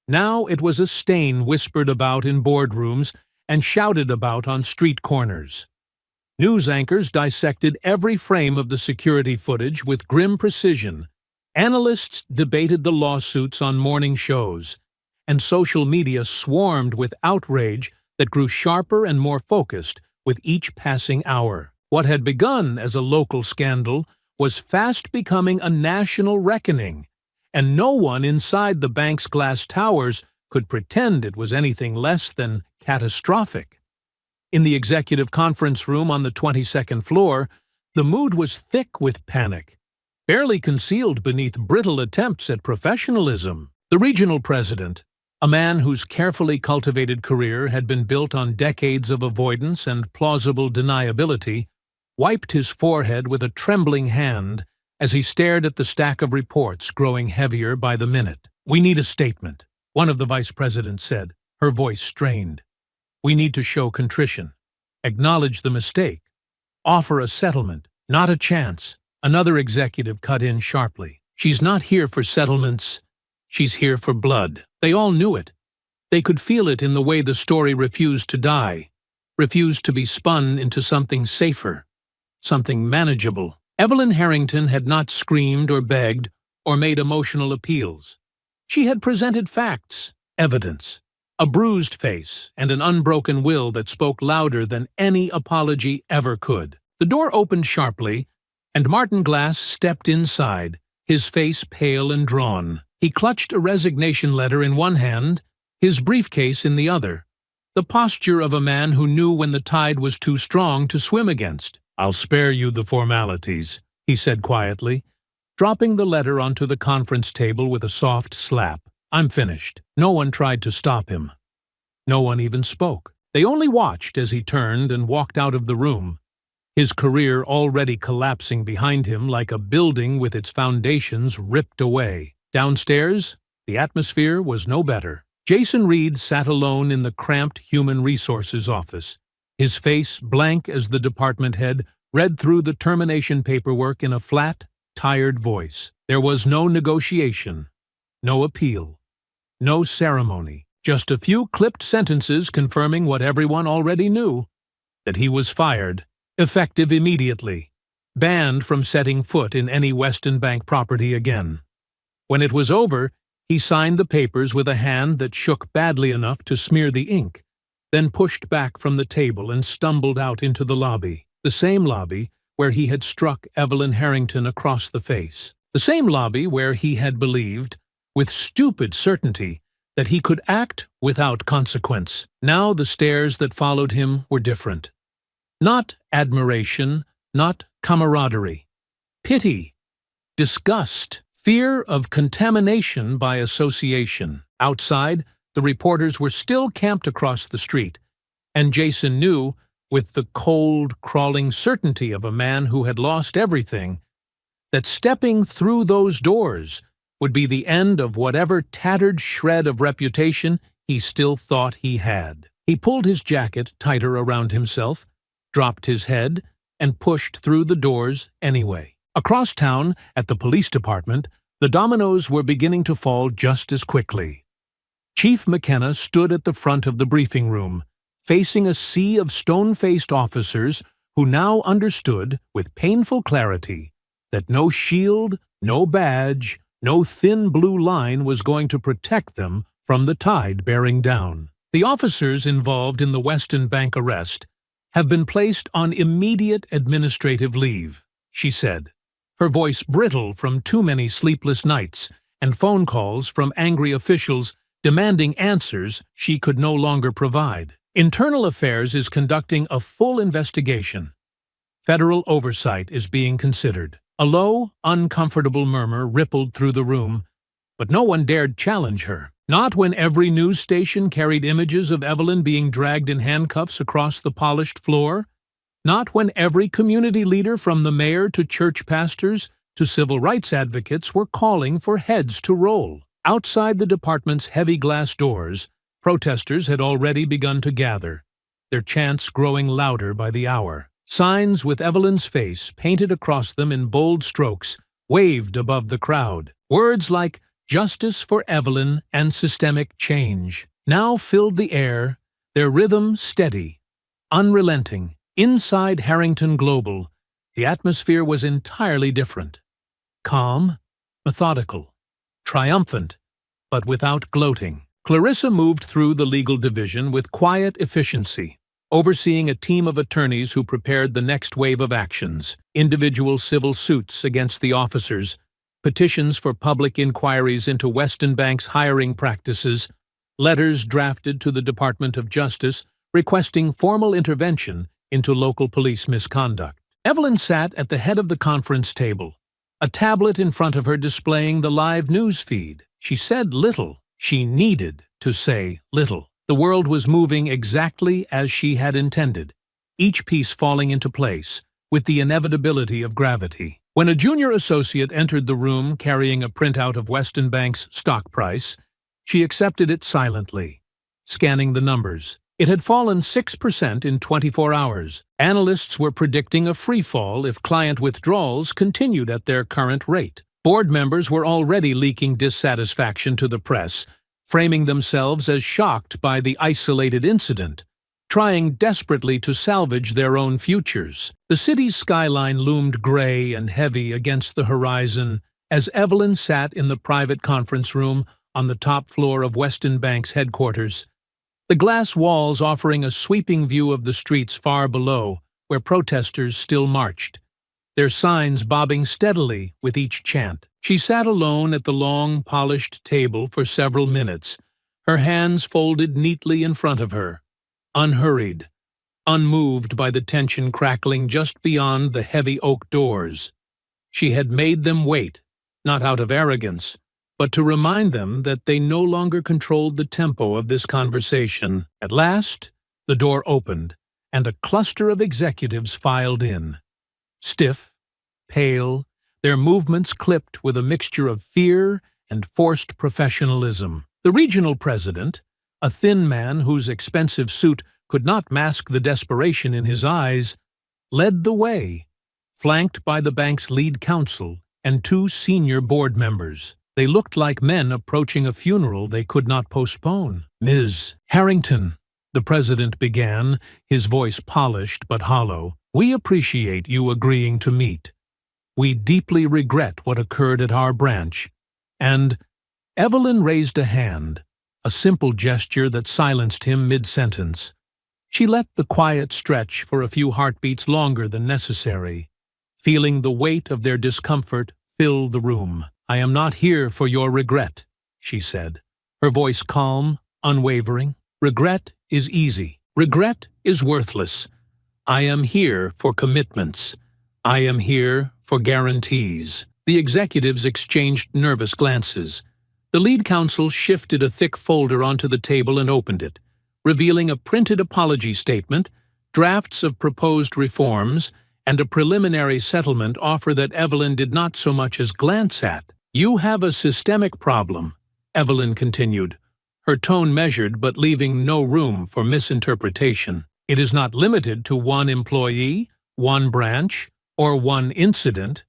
[SPEAKER 1] now it was a stain whispered about in boardrooms and shouted about on street corners. News anchors dissected every frame of the security footage with grim precision. Analysts debated the lawsuits on morning shows, and social media swarmed with outrage that grew sharper and more focused with each passing hour. What had begun as a local scandal was fast becoming a national reckoning, and no one inside the bank's glass towers could pretend it was anything less than catastrophic. In the executive conference room on the 22nd floor, the mood was thick with panic, barely concealed beneath brittle attempts at professionalism. The regional president, a man whose carefully cultivated career had been built on decades of avoidance and plausible deniability, wiped his forehead with a trembling hand as he stared at the stack of reports growing heavier by the minute. "We need a statement," one of the vice presidents said, her voice strained. "We need to show contrition, acknowledge the mistake, offer a settlement, not a chance." Another executive cut in sharply. "She's not here for settlements. She's here for blood." They all knew it. They could feel it in the way the story refused to die, refused to be spun into something safer, something manageable. Evelyn Harrington had not screamed or begged or made emotional appeals. She had presented facts, evidence, a bruised face, and an unbroken will that spoke louder than any apology ever could. The door opened sharply, and Martin Glass stepped inside, his face pale and drawn. He clutched a resignation letter in one hand, his briefcase in the other, the posture of a man who knew when the tide was too strong to swim against. "I'll spare you the formalities," he said quietly, dropping the letter onto the conference table with a soft slap. "I'm finished." No one tried to stop him. No one even spoke. They only watched as he turned and walked out of the room, his career already collapsing behind him like a building with its foundations ripped away. Downstairs, the atmosphere was no better. Jason Reed sat alone in the cramped Human Resources office. His face, blank as the department head, read through the termination paperwork in a flat, tired voice. There was no negotiation, no appeal, no ceremony, just a few clipped sentences confirming what everyone already knew, that he was fired, effective immediately, banned from setting foot in any Weston Bank property again. When it was over, he signed the papers with a hand that shook badly enough to smear the ink, then pushed back from the table and stumbled out into the lobby, the same lobby where he had struck Evelyn Harrington across the face, the same lobby where he had believed, with stupid certainty, that he could act without consequence. Now the stares that followed him were different. Not admiration, not camaraderie. Pity, disgust, fear of contamination by association. Outside, the reporters were still camped across the street, and Jason knew, with the cold, crawling certainty of a man who had lost everything, that stepping through those doors would be the end of whatever tattered shred of reputation he still thought he had. He pulled his jacket tighter around himself, dropped his head, and pushed through the doors anyway. Across town, at the police department, the dominoes were beginning to fall just as quickly. Chief McKenna stood at the front of the briefing room, facing a sea of stone-faced officers who now understood, with painful clarity, that no shield, no badge, no thin blue line was going to protect them from the tide bearing down. "The officers involved in the Weston Bank arrest have been placed on immediate administrative leave," she said, her voice brittle from too many sleepless nights and phone calls from angry officials demanding answers she could no longer provide. "Internal Affairs is conducting a full investigation. Federal oversight is being considered." A low, uncomfortable murmur rippled through the room, but no one dared challenge her. Not when every news station carried images of Evelyn being dragged in handcuffs across the polished floor. Not when every community leader from the mayor to church pastors to civil rights advocates were calling for heads to roll. Outside the department's heavy glass doors, protesters had already begun to gather, their chants growing louder by the hour. Signs with Evelyn's face painted across them in bold strokes waved above the crowd. Words like "Justice for Evelyn" and "Systemic Change" now filled the air, their rhythm steady, unrelenting. Inside Harrington Global, the atmosphere was entirely different. Calm, methodical, triumphant, but without gloating. Clarissa moved through the legal division with quiet efficiency, overseeing a team of attorneys who prepared the next wave of actions: individual civil suits against the officers, petitions for public inquiries into Weston Bank's hiring practices, letters drafted to the Department of Justice requesting formal intervention into local police misconduct. Evelyn sat at the head of the conference table, a tablet in front of her displaying the live news feed. She said little. She needed to say little. The world was moving exactly as she had intended, each piece falling into place, with the inevitability of gravity. When a junior associate entered the room carrying a printout of Weston Bank's stock price, she accepted it silently, scanning the numbers. It had fallen 6% in 24 hours. Analysts were predicting a freefall if client withdrawals continued at their current rate. Board members were already leaking dissatisfaction to the press, framing themselves as shocked by the isolated incident, trying desperately to salvage their own futures. The city's skyline loomed gray and heavy against the horizon as Evelyn sat in the private conference room on the top floor of Weston Bank's headquarters, the glass walls offering a sweeping view of the streets far below, where protesters still marched, their signs bobbing steadily with each chant. She sat alone at the long, polished table for several minutes, her hands folded neatly in front of her, unhurried, unmoved by the tension crackling just beyond the heavy oak doors. She had made them wait, not out of arrogance, but to remind them that they no longer controlled the tempo of this conversation. At last, the door opened, and a cluster of executives filed in. Stiff, pale, their movements clipped with a mixture of fear and forced professionalism. The regional president, a thin man whose expensive suit could not mask the desperation in his eyes, led the way, flanked by the bank's lead counsel and two senior board members. They looked like men approaching a funeral they could not postpone. "Ms. Harrington," the president began, his voice polished but hollow, "we appreciate you agreeing to meet. We deeply regret what occurred at our branch." And Evelyn raised a hand, a simple gesture that silenced him mid-sentence. She let the quiet stretch for a few heartbeats longer than necessary, feeling the weight of their discomfort fill the room. "I am not here for your regret," she said, her voice calm, unwavering. "Regret is easy. Regret is worthless. I am here for commitments. I am here for guarantees." The executives exchanged nervous glances. The lead counsel shifted a thick folder onto the table and opened it, revealing a printed apology statement, drafts of proposed reforms, and a preliminary settlement offer that Evelyn did not so much as glance at. "You have a systemic problem," Evelyn continued, her tone measured but leaving no room for misinterpretation. "It is not limited to one employee, one branch, or one incident.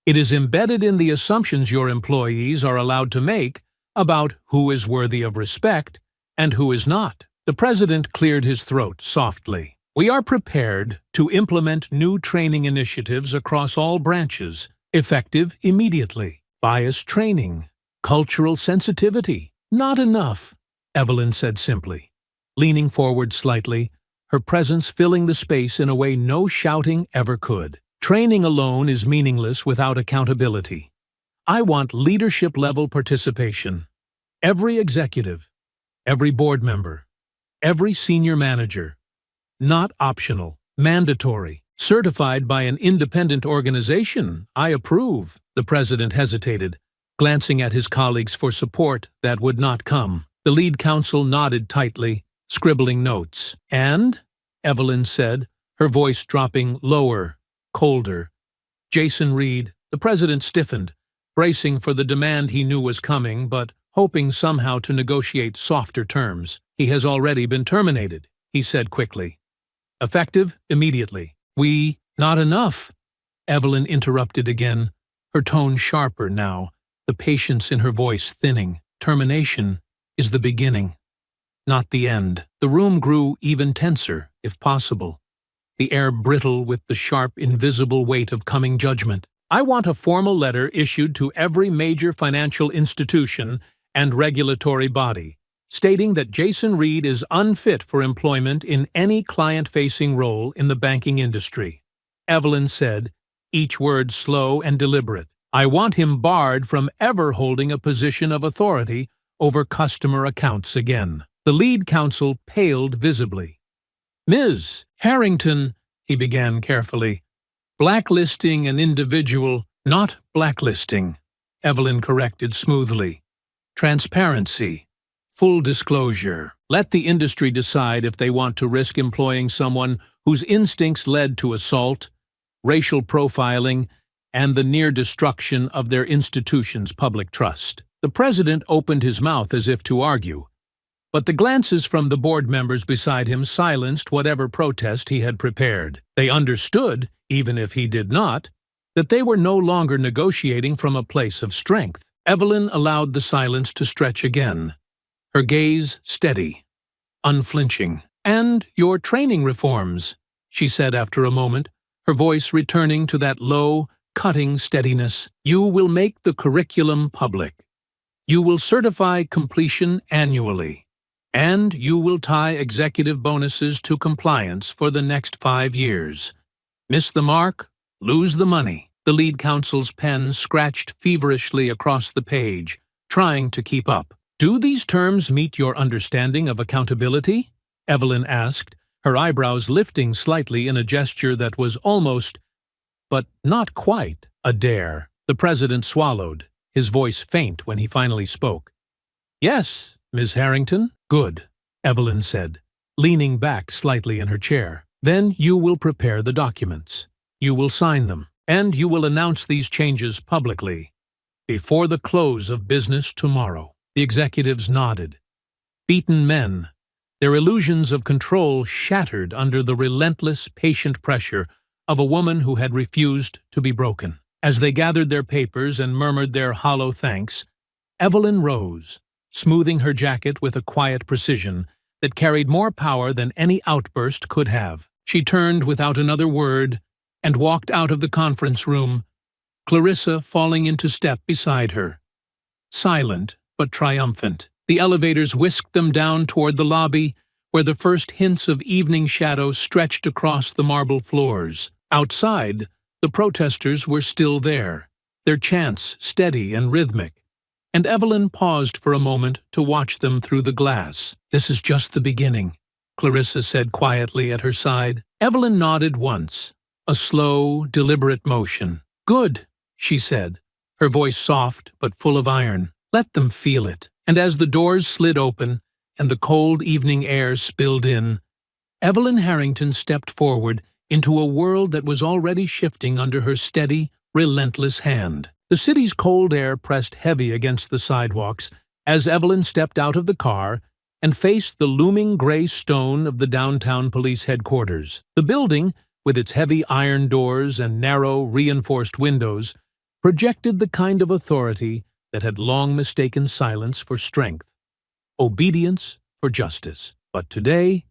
[SPEAKER 1] It is embedded in the assumptions your employees are allowed to make about who is worthy of respect and who is not." The president cleared his throat softly. "We are prepared to implement new training initiatives across all branches, effective immediately. Bias training, cultural sensitivity." "Not enough," Evelyn said simply, leaning forward slightly, her presence filling the space in a way no shouting ever could. "Training alone is meaningless without accountability. I want leadership-level participation. Every executive, every board member, every senior manager. Not optional, mandatory. Certified by an independent organization. I approve." The president hesitated, glancing at his colleagues for support that would not come. The lead counsel nodded tightly, scribbling notes. "And," Evelyn said, her voice dropping lower, colder, "Jason Reed." The president stiffened, bracing for the demand he knew was coming, but hoping somehow to negotiate softer terms. "He has already been terminated," he said quickly. "Effective immediately." Not enough," Evelyn interrupted again, her tone sharper now, the patience in her voice thinning. "Termination is the beginning, not the end." The room grew even tenser, if possible, the air brittle with the sharp, invisible weight of coming judgment. "I want a formal letter issued to every major financial institution and regulatory body, stating that Jason Reed is unfit for employment in any client-facing role in the banking industry," Evelyn said, each word slow and deliberate. "I want him barred from ever holding a position of authority over customer accounts again. The lead counsel paled visibly. "Ms. Harrington," he began carefully. "Blacklisting an individual, not blacklisting," Evelyn corrected smoothly. "Transparency. Full disclosure. Let the industry decide if they want to risk employing someone whose instincts led to assault, racial profiling, and the near destruction of their institution's public trust." The president opened his mouth as if to argue, but the glances from the board members beside him silenced whatever protest he had prepared. They understood, even if he did not, that they were no longer negotiating from a place of strength. Evelyn allowed the silence to stretch again, her gaze steady, unflinching. "And your training reforms," she said after a moment, her voice returning to that low, cutting steadiness. "You will make the curriculum public. You will certify completion annually. And you will tie executive bonuses to compliance for the next 5 years. Miss the mark, lose the money." The lead counsel's pen scratched feverishly across the page, trying to keep up. "Do these terms meet your understanding of accountability?" Evelyn asked, her eyebrows lifting slightly in a gesture that was almost, but not quite, a dare. The president swallowed, his voice faint when he finally spoke. "Yes, Ms. Harrington." "Good," Evelyn said, leaning back slightly in her chair. "Then you will prepare the documents. You will sign them, and you will announce these changes publicly, before the close of business tomorrow." The executives nodded. Beaten men, their illusions of control shattered under the relentless, patient pressure of a woman who had refused to be broken. As they gathered their papers and murmured their hollow thanks, Evelyn rose, smoothing her jacket with a quiet precision that carried more power than any outburst could have. She turned without another word and walked out of the conference room, Clarissa falling into step beside her. Silent but triumphant, the elevators whisked them down toward the lobby, where the first hints of evening shadow stretched across the marble floors. Outside, the protesters were still there, their chants steady and rhythmic, and Evelyn paused for a moment to watch them through the glass. "This is just the beginning," Clarissa said quietly at her side. Evelyn nodded once, a slow, deliberate motion. "Good," she said, her voice soft but full of iron. "Let them feel it." And as the doors slid open and the cold evening air spilled in, Evelyn Harrington stepped forward into a world that was already shifting under her steady, relentless hand. The city's cold air pressed heavy against the sidewalks as Evelyn stepped out of the car and faced the looming gray stone of the downtown police headquarters. The building, with its heavy iron doors and narrow, reinforced windows, projected the kind of authority that had long mistaken silence for strength, obedience for justice. But today,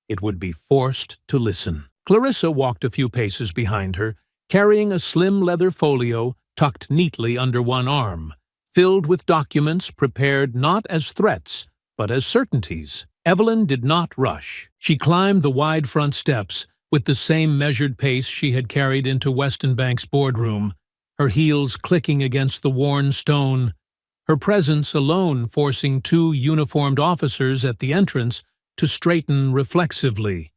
[SPEAKER 1] it would be forced to listen. Clarissa walked a few paces behind her, carrying a slim leather folio tucked neatly under one arm, filled with documents prepared not as threats, but as certainties. Evelyn did not rush. She climbed the wide front steps with the same measured pace she had carried into Weston Bank's boardroom, her heels clicking against the worn stone, her presence alone forcing 2 uniformed officers at the entrance to straighten reflexively,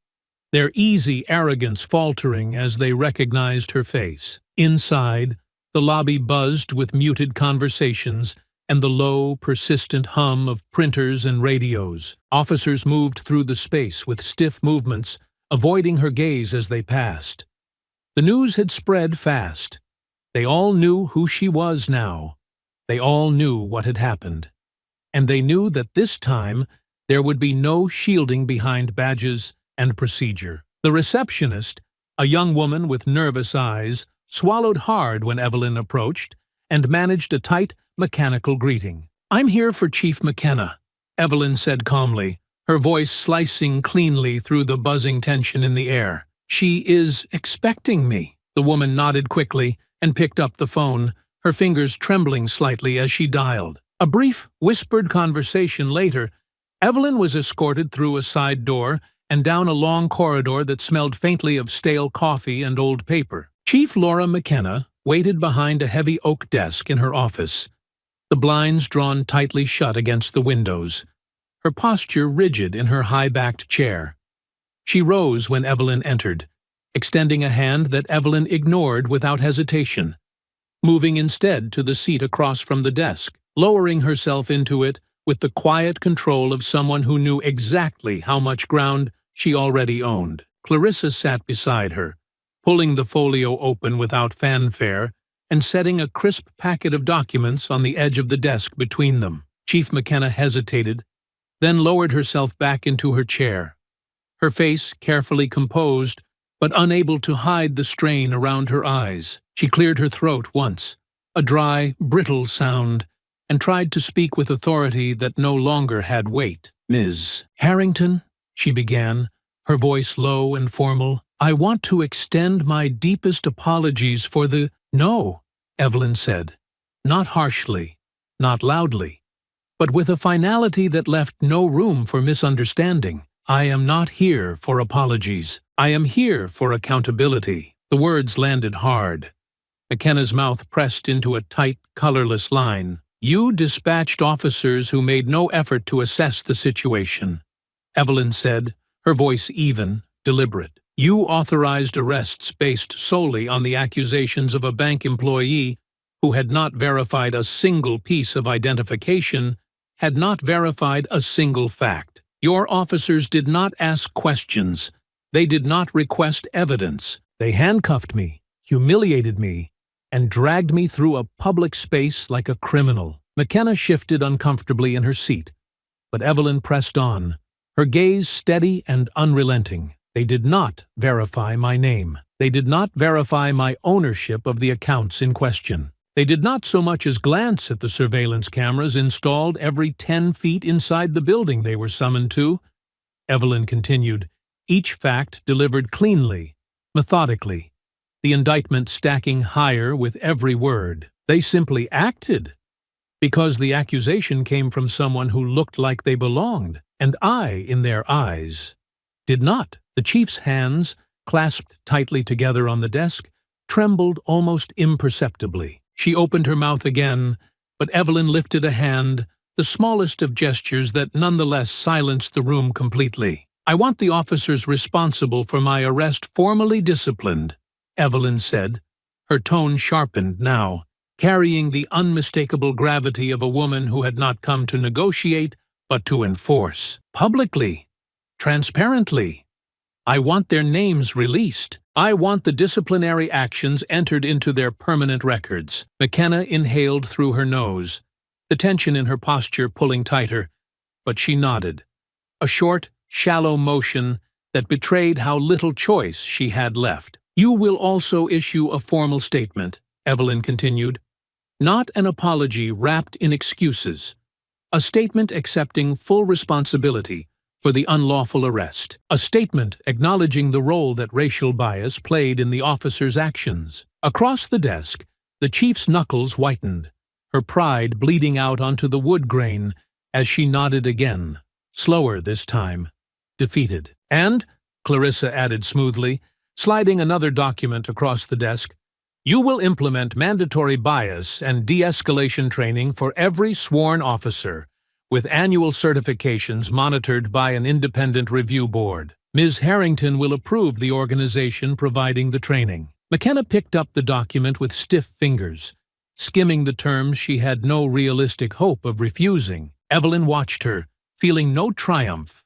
[SPEAKER 1] their easy arrogance faltering as they recognized her face. Inside, the lobby buzzed with muted conversations and the low, persistent hum of printers and radios. Officers moved through the space with stiff movements, avoiding her gaze as they passed. The news had spread fast. They all knew who she was now. They all knew what had happened. And they knew that this time there would be no shielding behind badges and procedure. The receptionist, a young woman with nervous eyes, swallowed hard when Evelyn approached and managed a tight, mechanical greeting. "I'm here for Chief McKenna," Evelyn said calmly, her voice slicing cleanly through the buzzing tension in the air. "She is expecting me." The woman nodded quickly and picked up the phone, her fingers trembling slightly as she dialed. A brief, whispered conversation later, Evelyn was escorted through a side door and down a long corridor that smelled faintly of stale coffee and old paper. Chief Laura McKenna waited behind a heavy oak desk in her office, the blinds drawn tightly shut against the windows, her posture rigid in her high-backed chair. She rose when Evelyn entered, extending a hand that Evelyn ignored without hesitation, moving instead to the seat across from the desk, lowering herself into it with the quiet control of someone who knew exactly how much ground she already owned. Clarissa sat beside her, pulling the folio open without fanfare and setting a crisp packet of documents on the edge of the desk between them. Chief McKenna hesitated, then lowered herself back into her chair, her face carefully composed, but unable to hide the strain around her eyes. She cleared her throat once, a dry, brittle sound, and tried to speak with authority that no longer had weight. "Ms. Harrington," she began, her voice low and formal, "I want to extend my deepest apologies for the—" "No," Evelyn said, not harshly, not loudly, but with a finality that left no room for misunderstanding. "I am not here for apologies. I am here for accountability." The words landed hard. McKenna's mouth pressed into a tight, colorless line. "You dispatched officers who made no effort to assess the situation," Evelyn said, her voice even, deliberate. "You authorized arrests based solely on the accusations of a bank employee who had not verified a single piece of identification, had not verified a single fact. Your officers did not ask questions. They did not request evidence. They handcuffed me, humiliated me, and dragged me through a public space like a criminal." McKenna shifted uncomfortably in her seat, but Evelyn pressed on, her gaze steady and unrelenting. "They did not verify my name. They did not verify my ownership of the accounts in question. They did not so much as glance at the surveillance cameras installed every 10 feet inside the building they were summoned to." Evelyn continued, each fact delivered cleanly, methodically, the indictment stacking higher with every word. "They simply acted, because the accusation came from someone who looked like they belonged, and I, in their eyes, did not." The chief's hands, clasped tightly together on the desk, trembled almost imperceptibly. She opened her mouth again, but Evelyn lifted a hand, the smallest of gestures that nonetheless silenced the room completely. "I want the officers responsible for my arrest formally disciplined," Evelyn said, her tone sharpened now, carrying the unmistakable gravity of a woman who had not come to negotiate but to enforce. "Publicly, transparently. I want their names released. I want the disciplinary actions entered into their permanent records." McKenna inhaled through her nose, the tension in her posture pulling tighter, but she nodded, a short, shallow motion that betrayed how little choice she had left. "You will also issue a formal statement," Evelyn continued. "Not an apology wrapped in excuses. A statement accepting full responsibility for the unlawful arrest. A statement acknowledging the role that racial bias played in the officer's actions." Across the desk, the chief's knuckles whitened, her pride bleeding out onto the wood grain as she nodded again, slower this time, defeated. "And," Clarissa added smoothly, sliding another document across the desk, "you will implement mandatory bias and de-escalation training for every sworn officer, with annual certifications monitored by an independent review board. Ms. Harrington will approve the organization providing the training." McKenna picked up the document with stiff fingers, skimming the terms she had no realistic hope of refusing. Evelyn watched her, feeling no triumph,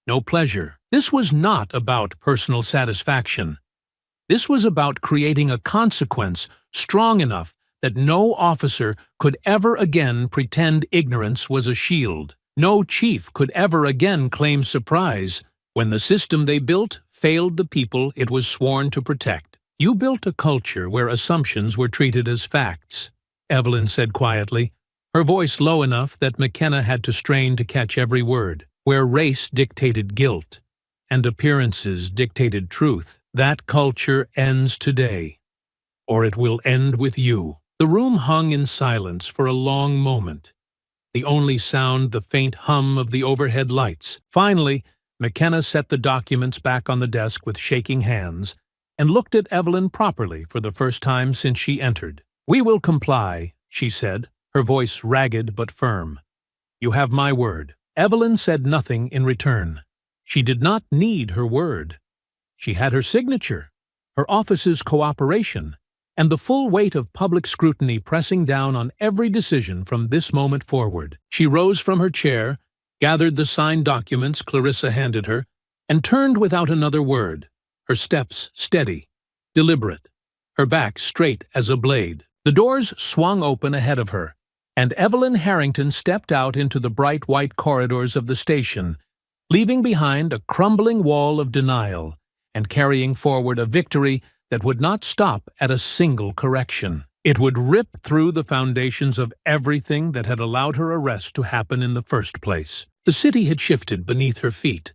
[SPEAKER 1] no pleasure. This was not about personal satisfaction. This was about creating a consequence strong enough that no officer could ever again pretend ignorance was a shield. No chief could ever again claim surprise when the system they built failed the people it was sworn to protect. "You built a culture where assumptions were treated as facts," Evelyn said quietly, her voice low enough that McKenna had to strain to catch every word. "Where race dictated guilt and appearances dictated truth. That culture ends today, or it will end with you." The room hung in silence for a long moment, the only sound the faint hum of the overhead lights. Finally, McKenna set the documents back on the desk with shaking hands and looked at Evelyn properly for the first time since she entered. "We will comply," she said, her voice ragged but firm. "You have my word." Evelyn said nothing in return. She did not need her word. She had her signature, her office's cooperation, and the full weight of public scrutiny pressing down on every decision from this moment forward. She rose from her chair, gathered the signed documents Clarissa handed her, and turned without another word, her steps steady, deliberate, her back straight as a blade. The doors swung open ahead of her, and Evelyn Harrington stepped out into the bright white corridors of the station, leaving behind a crumbling wall of denial and carrying forward a victory that would not stop at a single correction. It would rip through the foundations of everything that had allowed her arrest to happen in the first place. The city had shifted beneath her feet,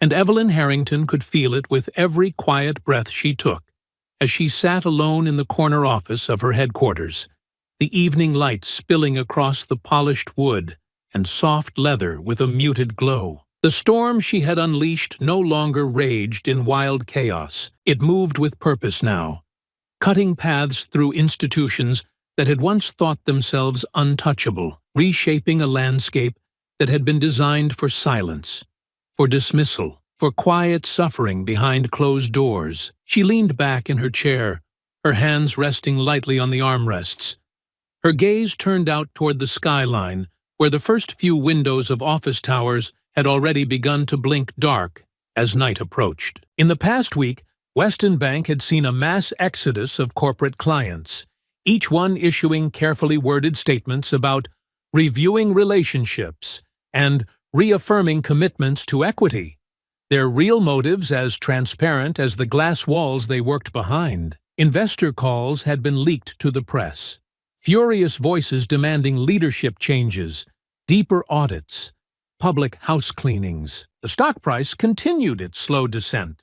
[SPEAKER 1] and Evelyn Harrington could feel it with every quiet breath she took as she sat alone in the corner office of her headquarters, the evening light spilling across the polished wood and soft leather with a muted glow. The storm she had unleashed no longer raged in wild chaos. It moved with purpose now, cutting paths through institutions that had once thought themselves untouchable, reshaping a landscape that had been designed for silence, for dismissal, for quiet suffering behind closed doors. She leaned back in her chair, her hands resting lightly on the armrests. Her gaze turned out toward the skyline, where the first few windows of office towers had already begun to blink dark as night approached. In the past week, Weston Bank had seen a mass exodus of corporate clients, each one issuing carefully worded statements about reviewing relationships and reaffirming commitments to equity, their real motives as transparent as the glass walls they worked behind. Investor calls had been leaked to the press, furious voices demanding leadership changes, deeper audits, public house cleanings. The stock price continued its slow descent,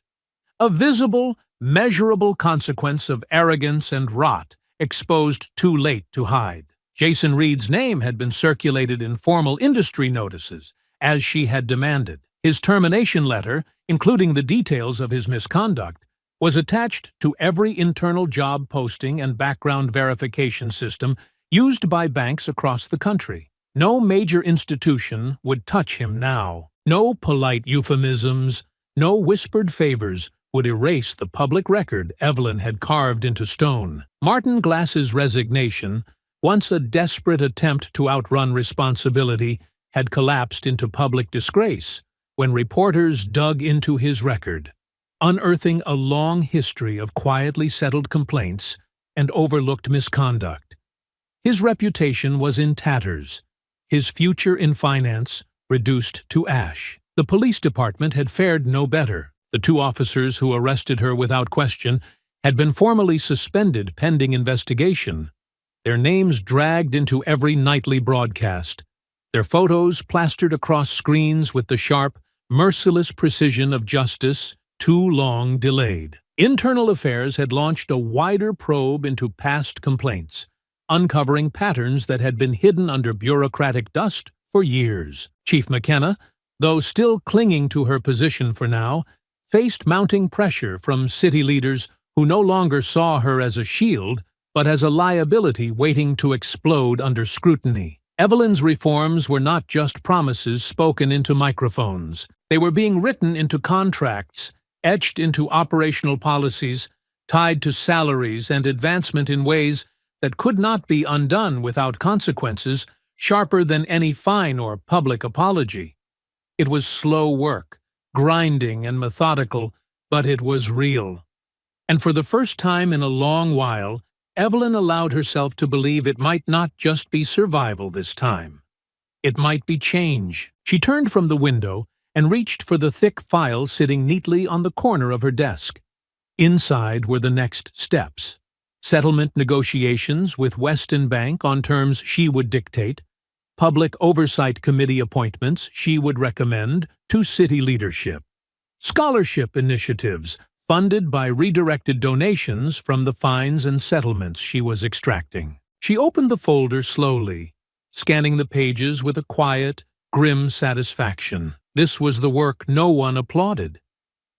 [SPEAKER 1] a visible, measurable consequence of arrogance and rot exposed too late to hide. Jason Reed's name had been circulated in formal industry notices, as she had demanded. His termination letter, including the details of his misconduct, was attached to every internal job posting and background verification system used by banks across the country. No major institution would touch him now. No polite euphemisms, no whispered favors would erase the public record Evelyn had carved into stone. Martin Glass's resignation, once a desperate attempt to outrun responsibility, had collapsed into public disgrace when reporters dug into his record, unearthing a long history of quietly settled complaints and overlooked misconduct. His reputation was in tatters, his future in finance reduced to ash. The police department had fared no better. The two officers who arrested her without question had been formally suspended pending investigation, their names dragged into every nightly broadcast, their photos plastered across screens with the sharp, merciless precision of justice too long delayed. Internal Affairs had launched a wider probe into past complaints, uncovering patterns that had been hidden under bureaucratic dust for years. Chief McKenna, though still clinging to her position for now, faced mounting pressure from city leaders who no longer saw her as a shield, but as a liability waiting to explode under scrutiny. Evelyn's reforms were not just promises spoken into microphones. They were being written into contracts, etched into operational policies, tied to salaries and advancement in ways that could not be undone without consequences sharper than any fine or public apology. It was slow work, grinding and methodical, but it was real. And for the first time in a long while, Evelyn allowed herself to believe it might not just be survival this time. It might be change. She turned from the window and reached for the thick file sitting neatly on the corner of her desk. Inside were the next steps: settlement negotiations with Weston Bank on terms she would dictate, public oversight committee appointments she would recommend to city leadership, scholarship initiatives funded by redirected donations from the fines and settlements she was extracting. She opened the folder slowly, scanning the pages with a quiet, grim satisfaction. This was the work no one applauded.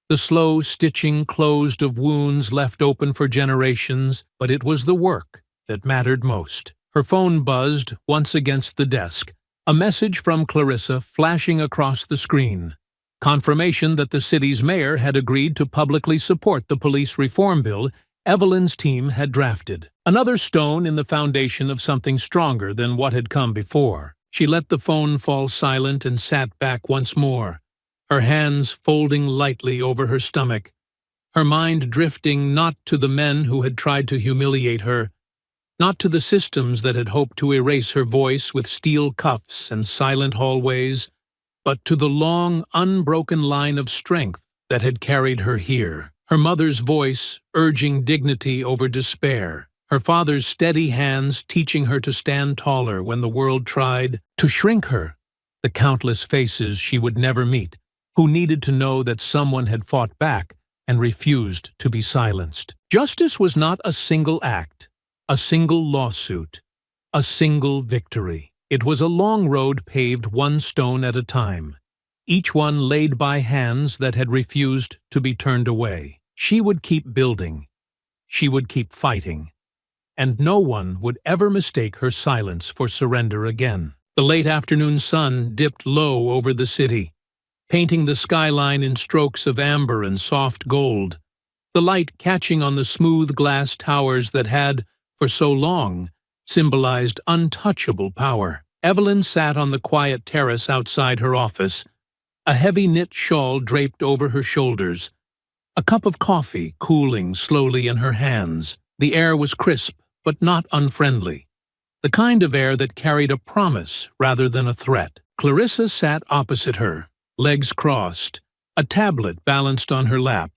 [SPEAKER 1] The slow stitching closed of wounds left open for generations, but it was the work that mattered most. Her phone buzzed once against the desk, a message from Clarissa flashing across the screen. Confirmation that the city's mayor had agreed to publicly support the police reform bill Evelyn's team had drafted. Another stone in the foundation of something stronger than what had come before. She let the phone fall silent and sat back once more, her hands folding lightly over her stomach, her mind drifting not to the men who had tried to humiliate her, not to the systems that had hoped to erase her voice with steel cuffs and silent hallways, but to the long, unbroken line of strength that had carried her here. Her mother's voice urging dignity over despair, her father's steady hands teaching her to stand taller when the world tried to shrink her, the countless faces she would never meet, who needed to know that someone had fought back and refused to be silenced. Justice was not a single act, a single lawsuit, a single victory. It was a long road paved one stone at a time, each one laid by hands that had refused to be turned away. She would keep building. She would keep fighting. And no one would ever mistake her silence for surrender again. The late afternoon sun dipped low over the city, painting the skyline in strokes of amber and soft gold, the light catching on the smooth glass towers that had, for so long, symbolized untouchable power. Evelyn sat on the quiet terrace outside her office, a heavy knit shawl draped over her shoulders, a cup of coffee cooling slowly in her hands. The air was crisp, but not unfriendly, the kind of air that carried a promise rather than a threat. Clarissa sat opposite her, legs crossed, a tablet balanced on her lap,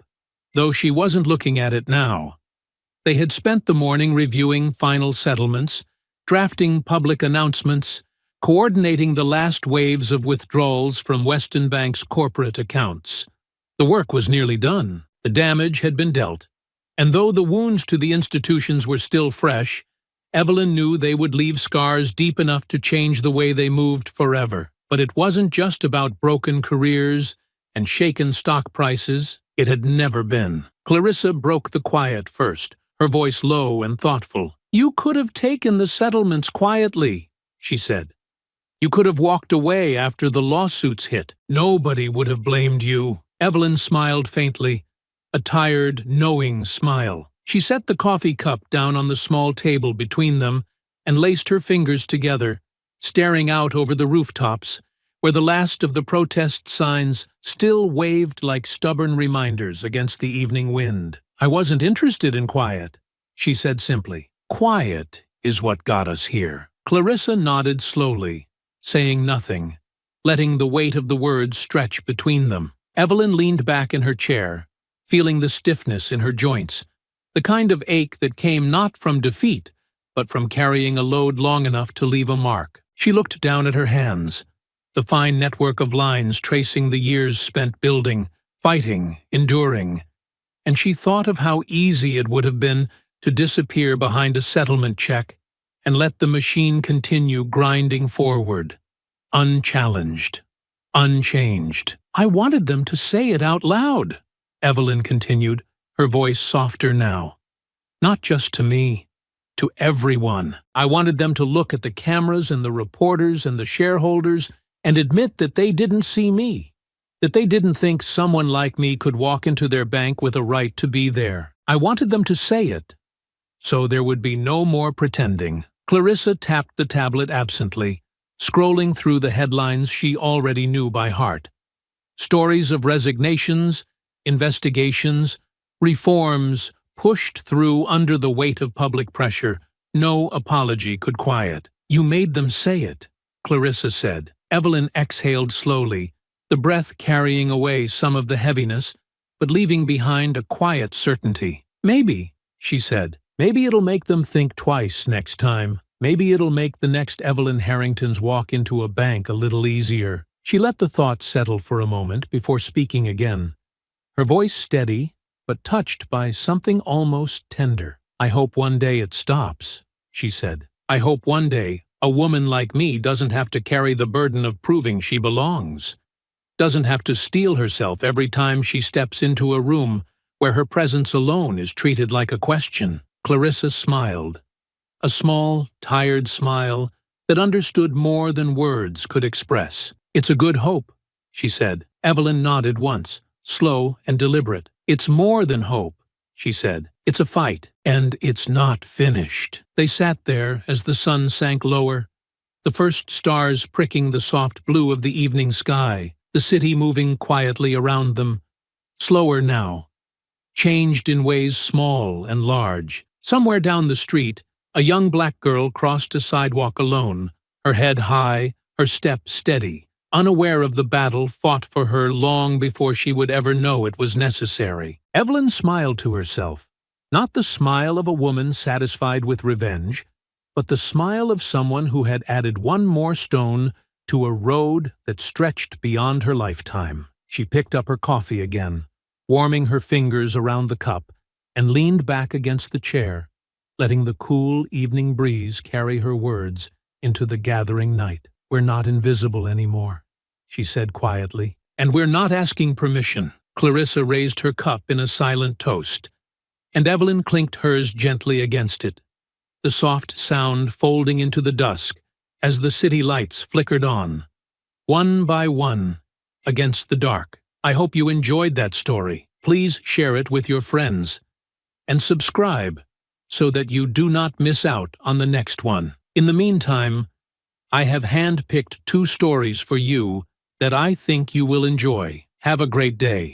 [SPEAKER 1] though she wasn't looking at it now. They had spent the morning reviewing final settlements, drafting public announcements, coordinating the last waves of withdrawals from Weston Bank's corporate accounts. The work was nearly done. The damage had been dealt. And though the wounds to the institutions were still fresh, Evelyn knew they would leave scars deep enough to change the way they moved forever. But it wasn't just about broken careers and shaken stock prices. It had never been. Clarissa broke the quiet first, her voice low and thoughtful. "You could have taken the settlements quietly," she said. "You could have walked away after the lawsuits hit. Nobody would have blamed you." Evelyn smiled faintly, a tired, knowing smile. She set the coffee cup down on the small table between them and laced her fingers together, staring out over the rooftops, where the last of the protest signs still waved like stubborn reminders against the evening wind. "I wasn't interested in quiet," she said simply. "Quiet is what got us here." Clarissa nodded slowly, saying nothing, letting the weight of the words stretch between them. Evelyn leaned back in her chair, feeling the stiffness in her joints, the kind of ache that came not from defeat, but from carrying a load long enough to leave a mark. She looked down at her hands, the fine network of lines tracing the years spent building, fighting, enduring, and she thought of how easy it would have been to disappear behind a settlement check and let the machine continue grinding forward, unchallenged, unchanged. "I wanted them to say it out loud," Evelyn continued, her voice softer now. "Not just to me, to everyone. I wanted them to look at the cameras and the reporters and the shareholders and admit that they didn't see me, that they didn't think someone like me could walk into their bank with a right to be there. I wanted them to say it, so there would be no more pretending." Clarissa tapped the tablet absently, scrolling through the headlines she already knew by heart. Stories of resignations, investigations, reforms pushed through under the weight of public pressure. No apology could quiet. "You made them say it," Clarissa said. Evelyn exhaled slowly, the breath carrying away some of the heaviness, but leaving behind a quiet certainty. "Maybe," she said. "Maybe it'll make them think twice next time. Maybe it'll make the next Evelyn Harrington's walk into a bank a little easier." She let the thought settle for a moment before speaking again, her voice steady, but touched by something almost tender. "I hope one day it stops," she said. "I hope one day a woman like me doesn't have to carry the burden of proving she belongs, doesn't have to steel herself every time she steps into a room where her presence alone is treated like a question." Clarissa smiled, a small, tired smile that understood more than words could express. "It's a good hope," she said. Evelyn nodded once, slow and deliberate. "It's more than hope," she said. "It's a fight, and it's not finished." They sat there as the sun sank lower, the first stars pricking the soft blue of the evening sky, the city moving quietly around them, slower now, changed in ways small and large. Somewhere down the street, a young black girl crossed a sidewalk alone, her head high, her step steady, unaware of the battle fought for her long before she would ever know it was necessary. Evelyn smiled to herself, not the smile of a woman satisfied with revenge, but the smile of someone who had added one more stone to a road that stretched beyond her lifetime. She picked up her coffee again, warming her fingers around the cup, and leaned back against the chair, letting the cool evening breeze carry her words into the gathering night. "We're not invisible anymore," she said quietly. "And we're not asking permission." Clarissa raised her cup in a silent toast, and Evelyn clinked hers gently against it, the soft sound folding into the dusk as the city lights flickered on, one by one, against the dark. I hope you enjoyed that story. Please share it with your friends, and subscribe so that you do not miss out on the next one. In the meantime, I have hand-picked 2 stories for you that I think you will enjoy. Have a great day.